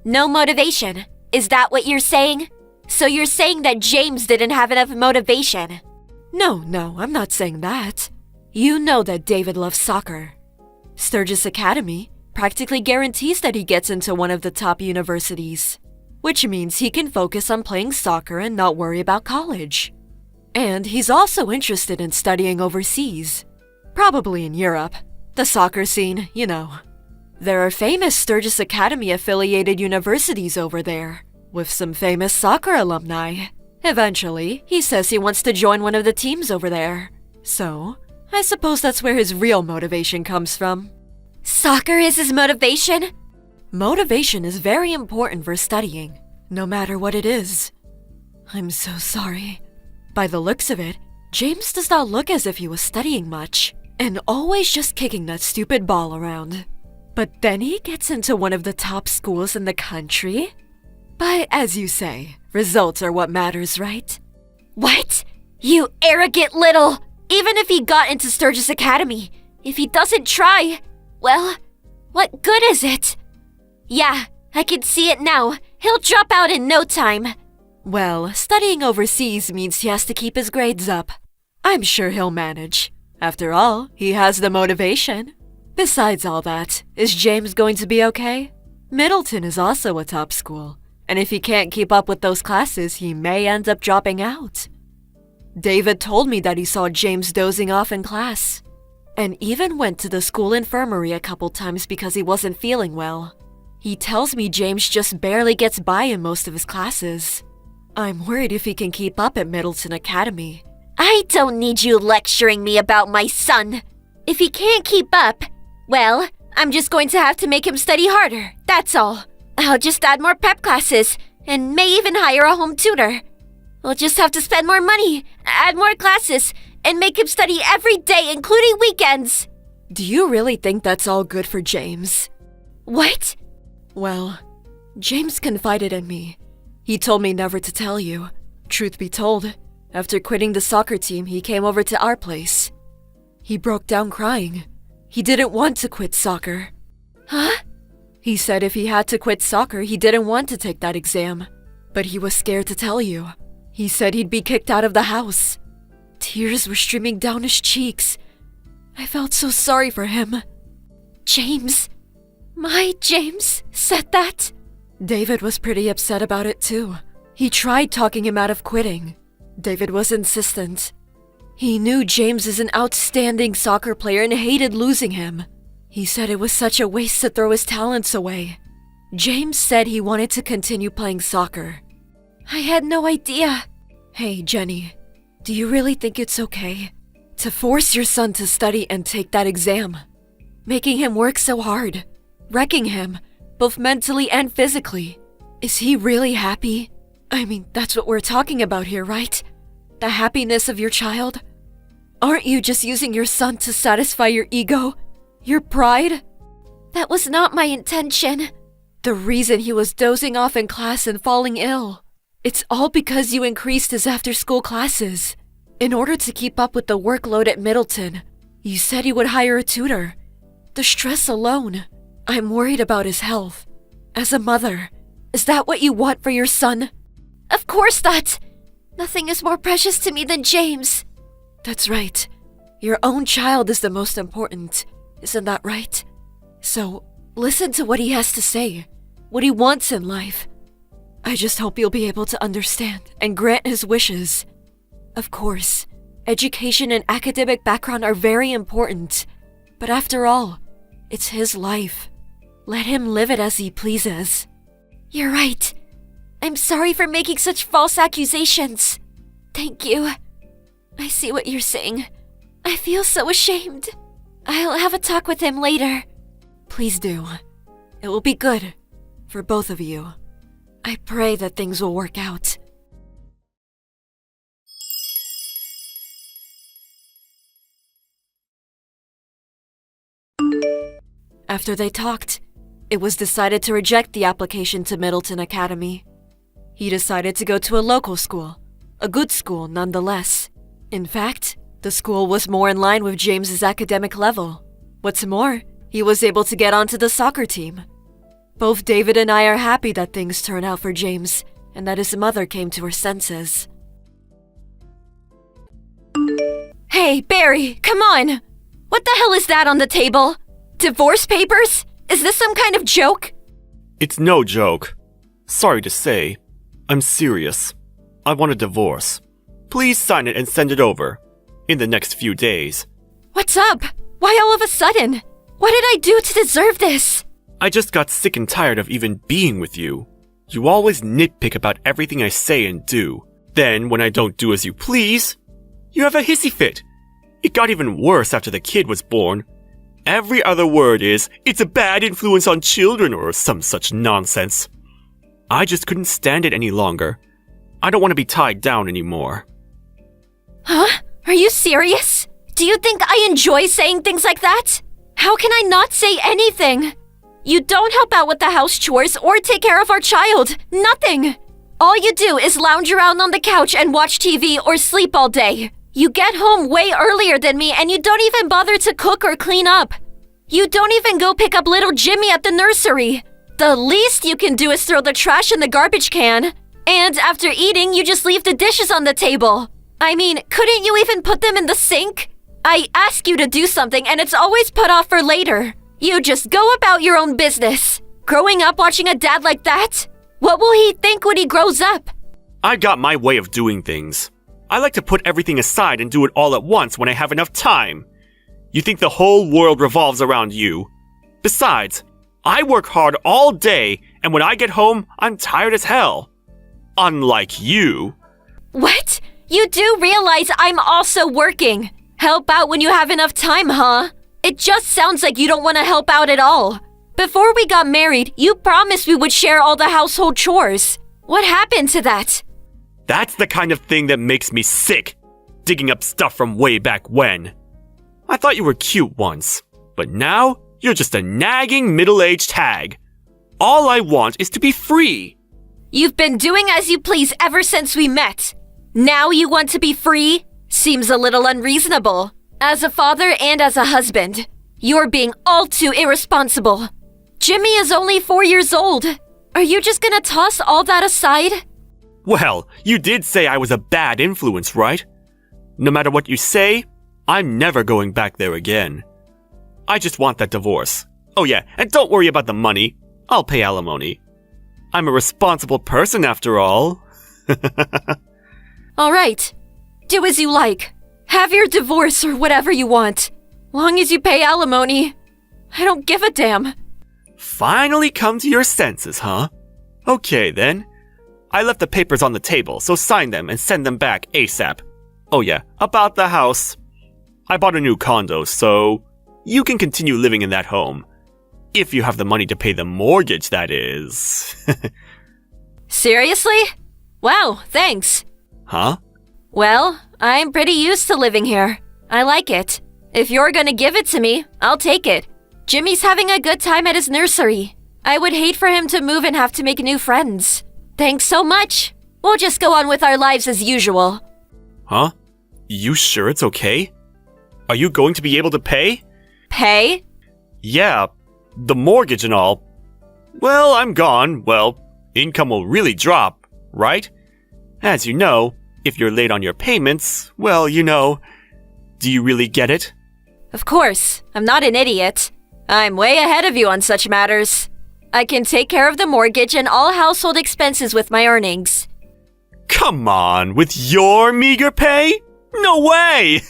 No motivation. Is that what you're saying? So you're saying that James didn't have enough motivation? No, I'm not saying that. You know that David loves soccer. Sturgis Academy practically guarantees that he gets into one of the top universities, which means he can focus on playing soccer and not worry about college. And he's also interested in studying overseas, probably in Europe. The soccer scene, you know. There are famous Sturgis Academy-affiliated universities over there, with some famous soccer alumni. Eventually, he says he wants to join one of the teams over there. So, I suppose that's where his real motivation comes from. Soccer is his motivation? Motivation is very important for studying, no matter what it is. I'm so sorry. By the looks of it, James does not look as if he was studying much, and always just kicking that stupid ball around. But then he gets into one of the top schools in the country? But as you say, results are what matters, right? What? You arrogant little... Even if he got into Sturgis Academy, if he doesn't try, well, what good is it? Yeah, I can see it now. He'll drop out in no time. Well, studying overseas means he has to keep his grades up. I'm sure he'll manage. After all, he has the motivation. Besides all that, is James going to be okay? Middleton is also a top school, and if he can't keep up with those classes, he may end up dropping out. David told me that he saw James dozing off in class, and even went to the school infirmary a couple times because he wasn't feeling well. He tells me James just barely gets by in most of his classes. I'm worried if he can keep up at Middleton Academy. I don't need you lecturing me about my son. If he can't keep up, Well, I'm just going to have to make him study harder, that's all. I'll just add more prep classes, and may even hire a home tutor. We'll just have to spend more money, add more classes, and make him study every day, including weekends. Do you really think that's all good for James? What? Well, James confided in me. He told me never to tell you. Truth be told, after quitting the soccer team, he came over to our place. He broke down crying. He didn't want to quit soccer. Huh? He said if he had to quit soccer, he didn't want to take that exam. But he was scared to tell you. He said he'd be kicked out of the house. Tears were streaming down his cheeks. I felt so sorry for him. James? My James said that? David was pretty upset about it too. He tried talking him out of quitting. David was insistent. He knew James is an outstanding soccer player and hated losing him. He said it was such a waste to throw his talents away. James said he wanted to continue playing soccer. I had no idea. Hey, Jenny, do you really think it's okay to force your son to study and take that exam? Making him work so hard, wrecking him, both mentally and physically. Is he really happy? I mean, that's what we're talking about here, right? The happiness of your child? Aren't you just using your son to satisfy your ego? Your pride? That was not my intention. The reason he was dozing off in class and falling ill. It's all because you increased his after-school classes. In order to keep up with the workload at Middleton, you said you would hire a tutor. The stress alone. I'm worried about his health. As a mother, is that what you want for your son? Of course not! Nothing is more precious to me than James. That's right. Your own child is the most important. Isn't that right? So, listen to what he has to say. What he wants in life. I just hope you'll be able to understand and grant his wishes. Of course, education and academic background are very important. But after all, it's his life. Let him live it as he pleases. You're right. I'm sorry for making such false accusations. Thank you. I see what you're saying. I feel so ashamed. I'll have a talk with him later. Please do. It will be good for both of you. I pray that things will work out. After they talked, it was decided to reject the application to Middleton Academy. He decided to go to a local school, a good school nonetheless. In fact, the school was more in line with James's academic level. What's more, he was able to get onto the soccer team. Both David and I are happy that things turned out for James and that his mother came to her senses. Hey, Barry, come on! What the hell is that on the table? Divorce papers? Is this some kind of joke? It's no joke. Sorry to say, I'm serious. I want a divorce. Please sign it and send it over. In the next few days. What's up? Why all of a sudden? What did I do to deserve this? I just got sick and tired of even being with you. You always nitpick about everything I say and do. Then, when I don't do as you please, you have a hissy fit. It got even worse after the kid was born. Every other word is, it's a bad influence on children or some such nonsense. I just couldn't stand it any longer. I don't want to be tied down anymore. Huh? Are you serious? Do you think I enjoy saying things like that? How can I not say anything? You don't help out with the house chores or take care of our child. Nothing. All you do is lounge around on the couch and watch TV or sleep all day. You get home way earlier than me and you don't even bother to cook or clean up. You don't even go pick up little Jimmy at the nursery. The least you can do is throw the trash in the garbage can. And after eating, you just leave the dishes on the table. I mean, couldn't you even put them in the sink? I ask you to do something and it's always put off for later. You just go about your own business. Growing up watching a dad like that? What will he think when he grows up? I got my way of doing things. I like to put everything aside and do it all at once when I have enough time. You think the whole world revolves around you. Besides, I work hard all day and when I get home, I'm tired as hell. Unlike you. What? You do realize I'm also working. Help out when you have enough time, huh? It just sounds like you don't want to help out at all. Before we got married, you promised we would share all the household chores. What happened to that? That's the kind of thing that makes me sick. Digging up stuff from way back when. I thought you were cute once, but now you're just a nagging middle-aged hag. All I want is to be free. You've been doing as you please ever since we met. Now you want to be free? Seems a little unreasonable. As a father and as a husband, you're being all too irresponsible. Jimmy is only 4 years old. Are you just gonna toss all that aside? Well, you did say I was a bad influence, right? No matter what you say, I'm never going back there again. I just want that divorce. Oh yeah, and don't worry about the money. I'll pay alimony. I'm a responsible person after all. All right. Do as you like. Have your divorce or whatever you want. Long as you pay alimony. I don't give a damn. Finally come to your senses, huh? Okay then. I left the papers on the table, so sign them and send them back ASAP. Oh yeah, about the house. I bought a new condo, so you can continue living in that home. If you have the money to pay the mortgage, that is. Seriously? Wow, thanks. Huh? Well, I'm pretty used to living here. I like it. If you're gonna give it to me, I'll take it. Jimmy's having a good time at his nursery. I would hate for him to move and have to make new friends. Thanks so much. We'll just go on with our lives as usual. Huh? You sure it's okay? Are you going to be able to pay? Pay? Yeah, the mortgage and all. Well, I'm gone. Well, income will really drop, right? As you know, if you're late on your payments, well, you know. Do you really get it? Of course. I'm not an idiot. I'm way ahead of you on such matters. I can take care of the mortgage and all household expenses with my earnings. Come on, with your meager pay? No way!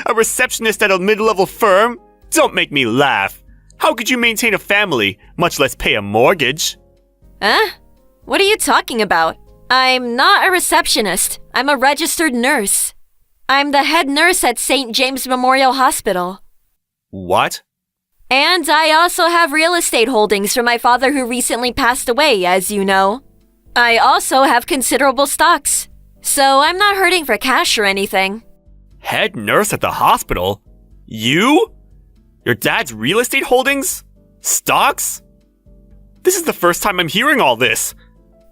A receptionist at a mid-level firm? Don't make me laugh. How could you maintain a family, much less pay a mortgage? Huh? What are you talking about? I'm not a receptionist. I'm a registered nurse. I'm the head nurse at St. James Memorial Hospital. What? And I also have real estate holdings from my father who recently passed away, as you know. I also have considerable stocks, so I'm not hurting for cash or anything. Head nurse at the hospital? You? Your dad's real estate holdings? Stocks? This is the first time I'm hearing all this.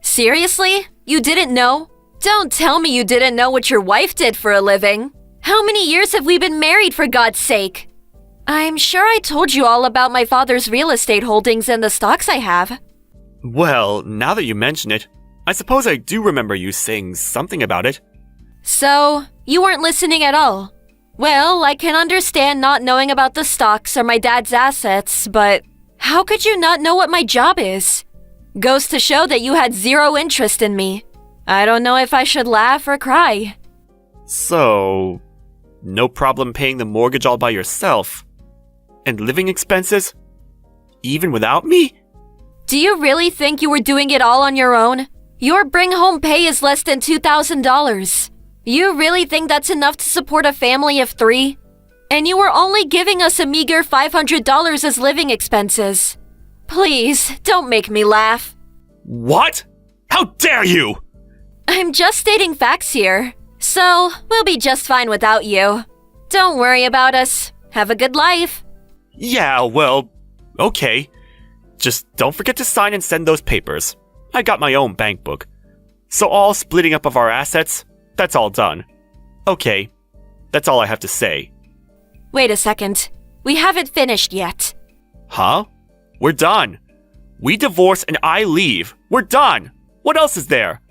Seriously? You didn't know? Don't tell me you didn't know what your wife did for a living. How many years have we been married, for God's sake? I'm sure I told you all about my father's real estate holdings and the stocks I have. Well, now that you mention it, I suppose I do remember you saying something about it. So, you weren't listening at all. Well, I can understand not knowing about the stocks or my dad's assets, but how could you not know what my job is? Goes to show that you had zero interest in me. I don't know if I should laugh or cry. So, no problem paying the mortgage all by yourself? And living expenses? Even without me? Do you really think you were doing it all on your own? Your bring-home pay is less than $2,000. You really think that's enough to support a family of 3? And you were only giving us a meager $500 as living expenses. Please, don't make me laugh. What? How dare you! I'm just stating facts here, so we'll be just fine without you. Don't worry about us. Have a good life. Yeah, well, okay. Just don't forget to sign and send those papers. I got my own bank book. So all splitting up of our assets, that's all done. Okay, that's all I have to say. Wait a second. We haven't finished yet. Huh? We're done. We divorce and I leave. We're done. What else is there?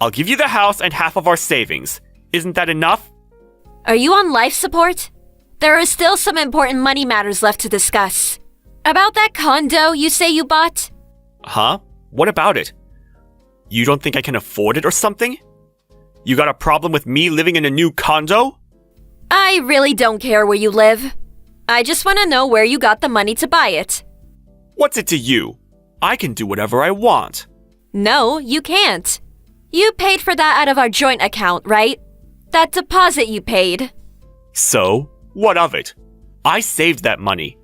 I'll give you the house and half of our savings. Isn't that enough? Are you on life support? There are still some important money matters left to discuss. About that condo you say you bought? Huh? What about it? You don't think I can afford it or something? You got a problem with me living in a new condo? I really don't care where you live. I just want to know where you got the money to buy it. What's it to you? I can do whatever I want. No, you can't. You paid for that out of our joint account, right? That deposit you paid. So, what of it? I saved that money.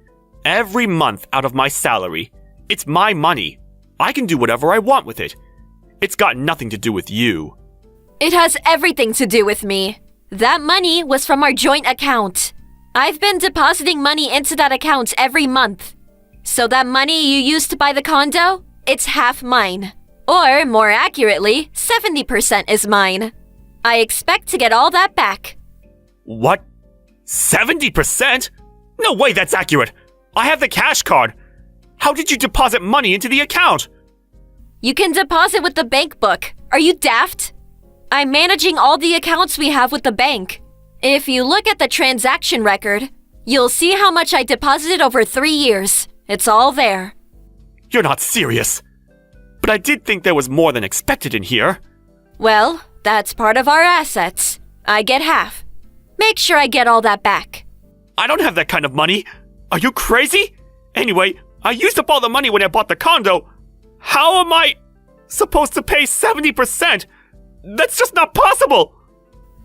Every month out of my salary. It's my money. I can do whatever I want with it. It's got nothing to do with you. It has everything to do with me. That money was from our joint account. I've been depositing money into that account every month. So that money you used to buy the condo, it's half mine. Or, more accurately, 70% is mine. I expect to get all that back. What? 70%? No way that's accurate. I have the cash card. How did you deposit money into the account? You can deposit with the bank book. Are you daft? I'm managing all the accounts we have with the bank. If you look at the transaction record, you'll see how much I deposited over 3 years. It's all there. You're not serious. But I did think there was more than expected in here. Well, that's part of our assets. I get half. Make sure I get all that back. I don't have that kind of money. Are you crazy? Anyway, I used up all the money when I bought the condo. How am I supposed to pay 70%? That's just not possible.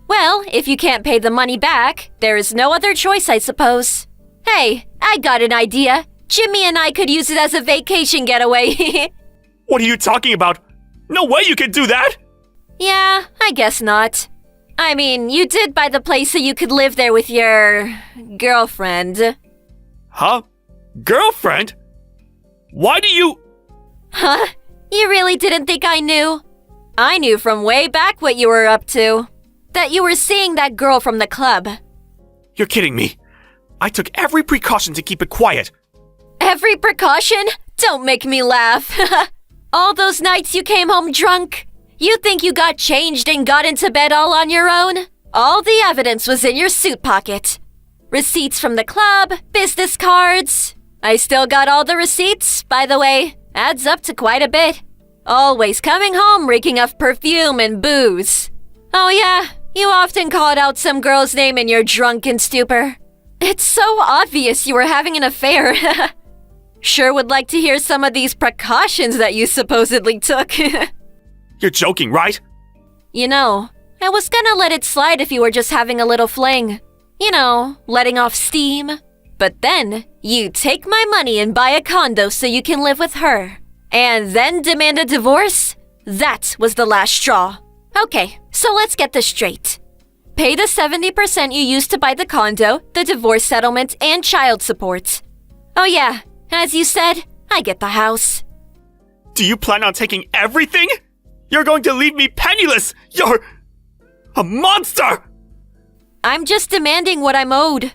Well, if you can't pay the money back, there is no other choice, I suppose. Hey, I got an idea. Jimmy and I could use it as a vacation getaway. What are you talking about? No way you could do that! Yeah, I guess not. I mean, you did buy the place so you could live there with your girlfriend. Huh? Girlfriend? Why do you... Huh? You really didn't think I knew? I knew from way back what you were up to. That you were seeing that girl from the club. You're kidding me. I took every precaution to keep it quiet. Every precaution? Don't make me laugh. All those nights you came home drunk. You think you got changed and got into bed all on your own? All the evidence was in your suit pocket. Receipts from the club, business cards. I still got all the receipts, by the way. Adds up to quite a bit. Always coming home reeking of perfume and booze. Oh yeah, you often called out some girl's name in your drunken stupor. It's so obvious you were having an affair. Sure would like to hear some of these precautions that you supposedly took. You're joking, right? You know, I was gonna let it slide if you were just having a little fling. You know, letting off steam. But then, you take my money and buy a condo so you can live with her. And then demand a divorce? That was the last straw. Okay, so let's get this straight. Pay the 70% you used to buy the condo, the divorce settlement, and child support. Oh yeah, as you said, I get the house. Do you plan on taking everything? You're going to leave me penniless! You're... a monster! I'm just demanding what I'm owed.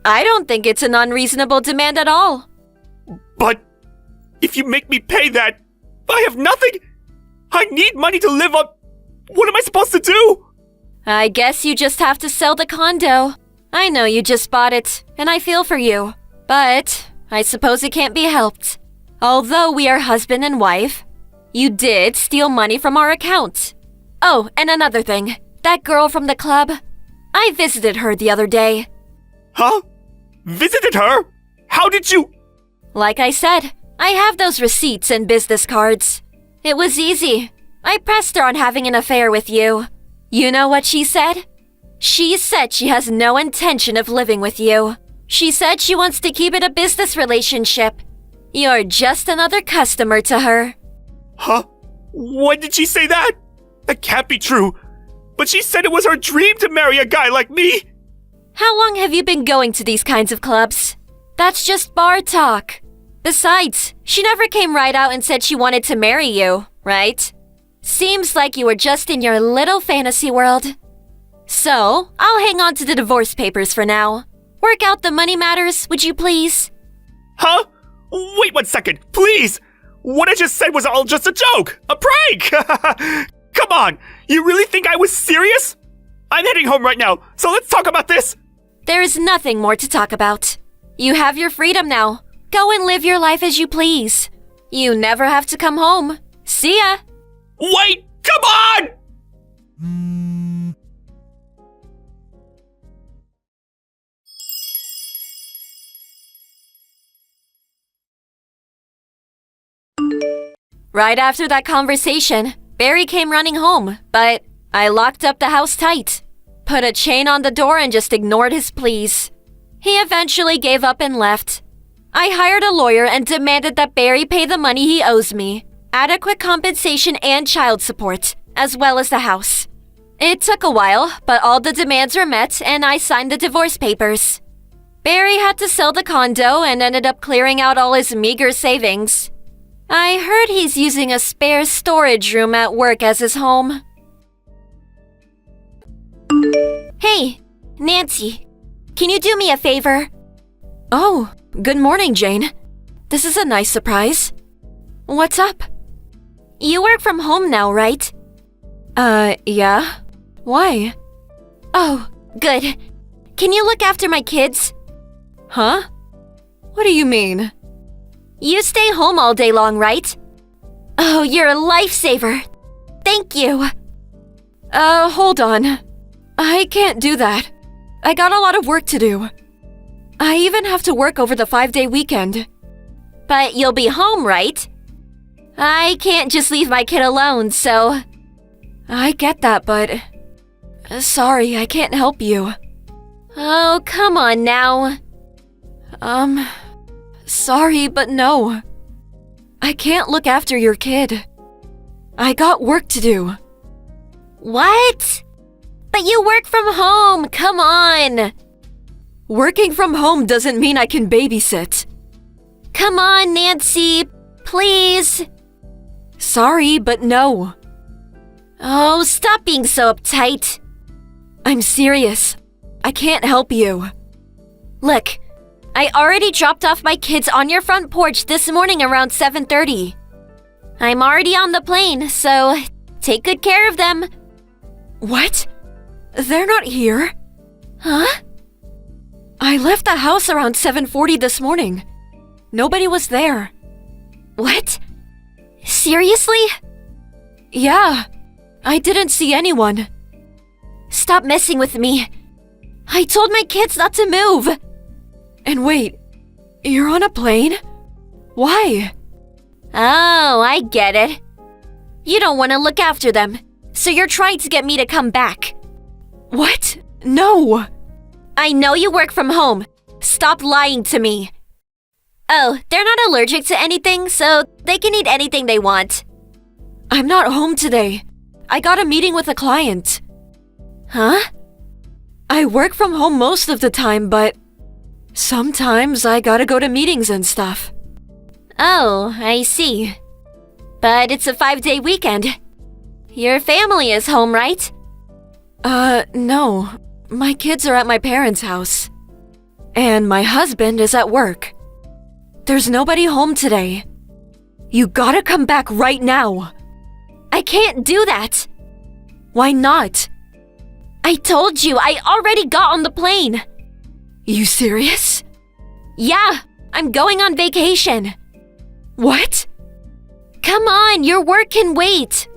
I don't think it's an unreasonable demand at all. But... if you make me pay that, I have nothing! I need money to live on... What am I supposed to do? I guess you just have to sell the condo. I know you just bought it, and I feel for you. But I suppose it can't be helped. Although we are husband and wife, you did steal money from our account. Oh, and another thing. That girl from the club, I visited her the other day. Huh? Visited her? How did you... Like I said, I have those receipts and business cards. It was easy. I pressed her on having an affair with you. You know what she said? She said she has no intention of living with you. She said she wants to keep it a business relationship. You're just another customer to her. Huh? When did she say that? That can't be true. But she said it was her dream to marry a guy like me. How long have you been going to these kinds of clubs? That's just bar talk. Besides, she never came right out and said she wanted to marry you, right? Seems like you were just in your little fantasy world. So, I'll hang on to the divorce papers for now. Work out the money matters, would you please? Huh? Wait 1 second, please! What I just said was all just a joke! A prank! Come on! You really think I was serious? I'm heading home right now, so let's talk about this! There is nothing more to talk about. You have your freedom now. Go and live your life as you please. You never have to come home. See ya! Wait! Come on! Right after that conversation, Barry came running home, but I locked up the house tight. Put a chain on the door and just ignored his pleas. He eventually gave up and left. I hired a lawyer and demanded that Barry pay the money he owes me, adequate compensation and child support, as well as the house. It took a while, but all the demands were met and I signed the divorce papers. Barry had to sell the condo and ended up clearing out all his meager savings. I heard he's using a spare storage room at work as his home. Hey, Nancy, can you do me a favor? Oh, good morning, Jane. This is a nice surprise. What's up? You work from home now, right? Yeah. Why? Oh, good. Can you look after my kids? Huh? What do you mean? You stay home all day long, right? Oh, you're a lifesaver. Thank you. Hold on. I can't do that. I got a lot of work to do. I even have to work over the 5-day weekend. But you'll be home, right? I can't just leave my kid alone, so... I get that, but... Sorry, I can't help you. Oh, come on now. Sorry, but no. I can't look after your kid. I got work to do. What? But you work from home, come on. Working from home doesn't mean I can babysit. Come on, Nancy, please. Sorry, but no. Oh, stop being so uptight. I'm serious. I can't help you. Look, I already dropped off my kids on your front porch this morning around 7:30. I'm already on the plane, so take good care of them. What? They're not here? Huh? I left the house around 7:40 this morning. Nobody was there. What? Seriously? Yeah, I didn't see anyone. Stop messing with me. I told my kids not to move. And wait, you're on a plane? Why? Oh, I get it. You don't want to look after them, so you're trying to get me to come back. What? No. I know you work from home. Stop lying to me. Oh, they're not allergic to anything, so they can eat anything they want. I'm not home today. I got a meeting with a client. Huh? I work from home most of the time, but sometimes I gotta go to meetings and stuff. Oh, I see. But it's a 5-day weekend. Your family is home, right? No. My kids are at my parents' house. And my husband is at work. There's nobody home today. You gotta come back right now. I can't do that. Why not? I told you, I already got on the plane. You serious? Yeah, I'm going on vacation. What? Come on, your work can wait.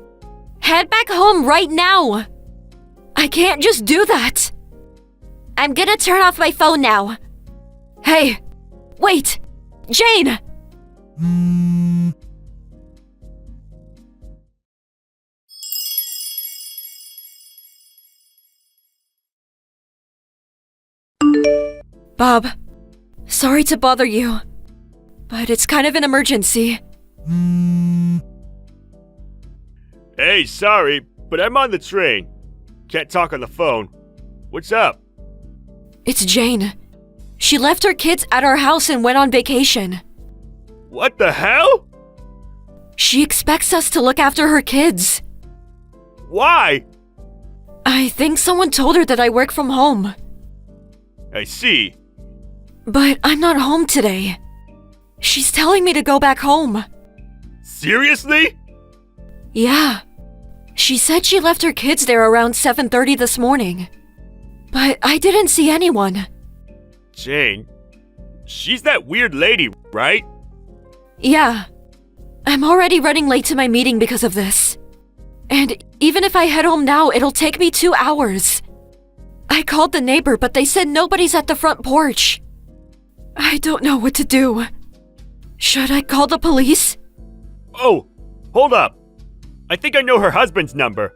Head back home right now. I can't just do that. I'm gonna turn off my phone now. Hey, wait, Jane! Bob, sorry to bother you, but it's kind of an emergency. Hey, sorry, but I'm on the train. Can't talk on the phone. What's up? It's Jane. She left her kids at our house and went on vacation. What the hell? She expects us to look after her kids. Why? I think someone told her that I work from home. I see. But I'm not home today. She's telling me to go back home. Seriously? Yeah. She said she left her kids there around 7:30 this morning. But I didn't see anyone. Jane, she's that weird lady, right? Yeah. I'm already running late to my meeting because of this. And even if I head home now, it'll take me 2 hours. I called the neighbor, but they said nobody's at the front porch. I don't know what to do. Should I call the police? Oh, hold up. I think I know her husband's number.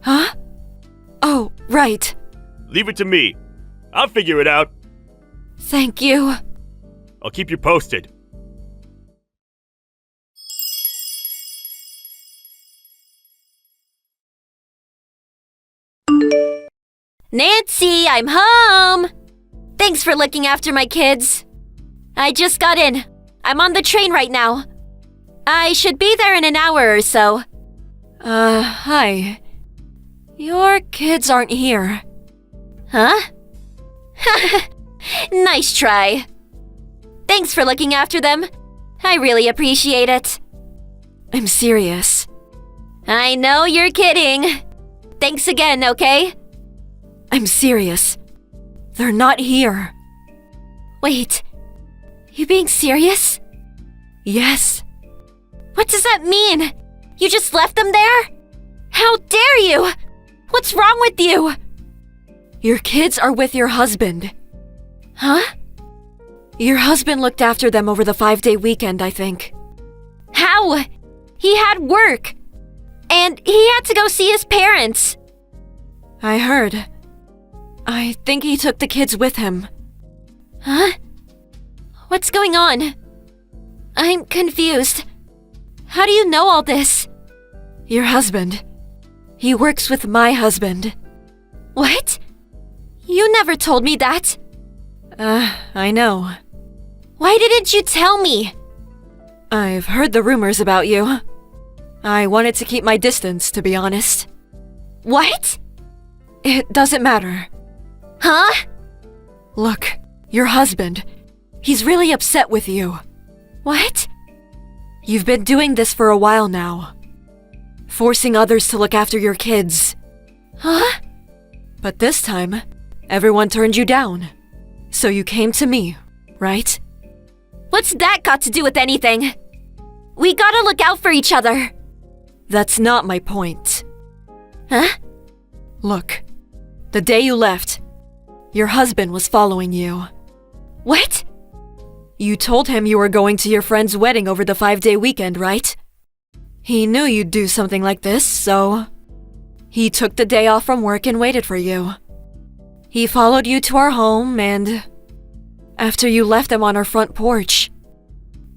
Huh? Oh, right. Leave it to me. I'll figure it out. Thank you. I'll keep you posted. Nancy, I'm home! Thanks for looking after my kids. I just got in. I'm on the train right now. I should be there in an hour or so. Hi. Your kids aren't here. Huh? Nice try. Thanks for looking after them. I really appreciate it. I'm serious. I know you're kidding. Thanks again, okay? I'm serious. They're not here. Wait. You being serious? Yes. What does that mean? You just left them there? How dare you? What's wrong with you? Your kids are with your husband. Huh? Your husband looked after them over the 5-day weekend, I think. How? He had work. And he had to go see his parents. I heard. I think he took the kids with him. Huh? What's going on? I'm confused. How do you know all this? Your husband. He works with my husband. What? You never told me that. I know. Why didn't you tell me? I've heard the rumors about you. I wanted to keep my distance, to be honest. What? It doesn't matter. Huh? Look, your husband. He's really upset with you. What? You've been doing this for a while now. Forcing others to look after your kids. Huh? But this time, everyone turned you down. So you came to me, right? What's that got to do with anything? We gotta look out for each other. That's not my point. Huh? Look, the day you left, your husband was following you. What? You told him you were going to your friend's wedding over the 5-day weekend, right? He knew you'd do something like this, so he took the day off from work and waited for you. He followed you to our home and after you left them on our front porch,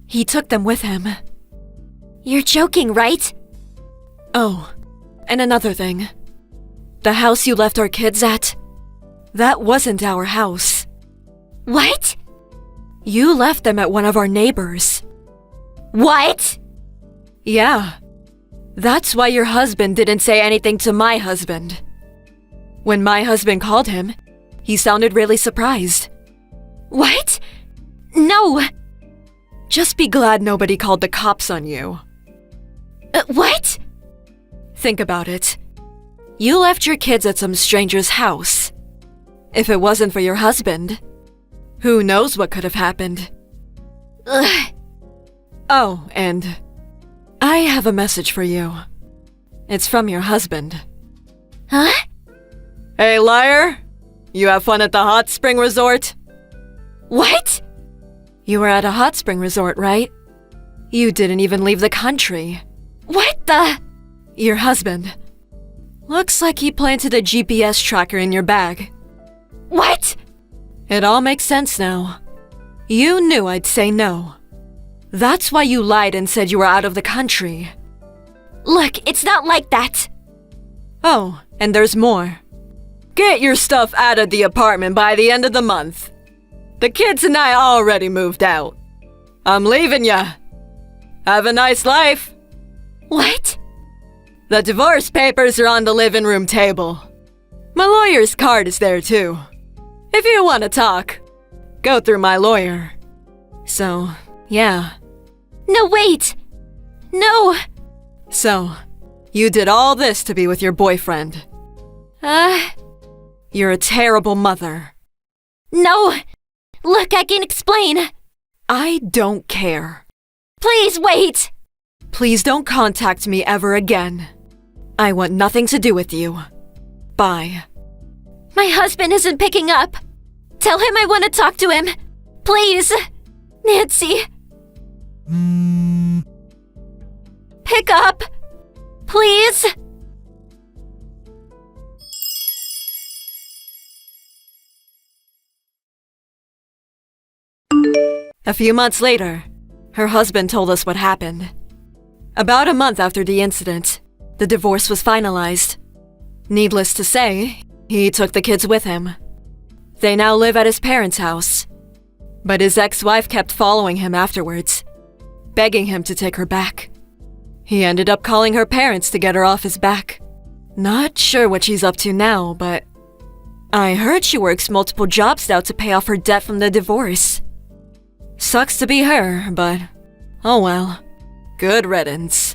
he took them with him. You're joking, right? Oh, and another thing. The house you left our kids at, that wasn't our house. What? You left them at one of our neighbors. What? Yeah. That's why your husband didn't say anything to my husband. When my husband called him, he sounded really surprised. What? No! Just be glad nobody called the cops on you. What? Think about it. You left your kids at some stranger's house. If it wasn't for your husband, who knows what could have happened? Ugh. Oh, and I have a message for you. It's from your husband. Huh? Hey, liar! You have fun at the hot spring resort? What? You were at a hot spring resort, right? You didn't even leave the country. What the? Your husband. Looks like he planted a GPS tracker in your bag. What? It all makes sense now. You knew I'd say no. That's why you lied and said you were out of the country. Look, it's not like that. Oh, and there's more. Get your stuff out of the apartment by the end of the month. The kids and I already moved out. I'm leaving ya. Have a nice life. What? The divorce papers are on the living room table. My lawyer's card is there too. If you want to talk, go through my lawyer. So, yeah. No, wait! No! So, you did all this to be with your boyfriend. You're a terrible mother. No! Look, I can explain. I don't care. Please wait! Please don't contact me ever again. I want nothing to do with you. Bye. My husband isn't picking up. Tell him I want to talk to him. Please. Nancy. Pick up. Please. A few months later, her husband told us what happened. About a month after the incident, the divorce was finalized. Needless to say, he took the kids with him. They now live at his parents' house. But his ex-wife kept following him afterwards, begging him to take her back. He ended up calling her parents to get her off his back. Not sure what she's up to now, but I heard she works multiple jobs now to pay off her debt from the divorce. Sucks to be her, but oh well. Good riddance.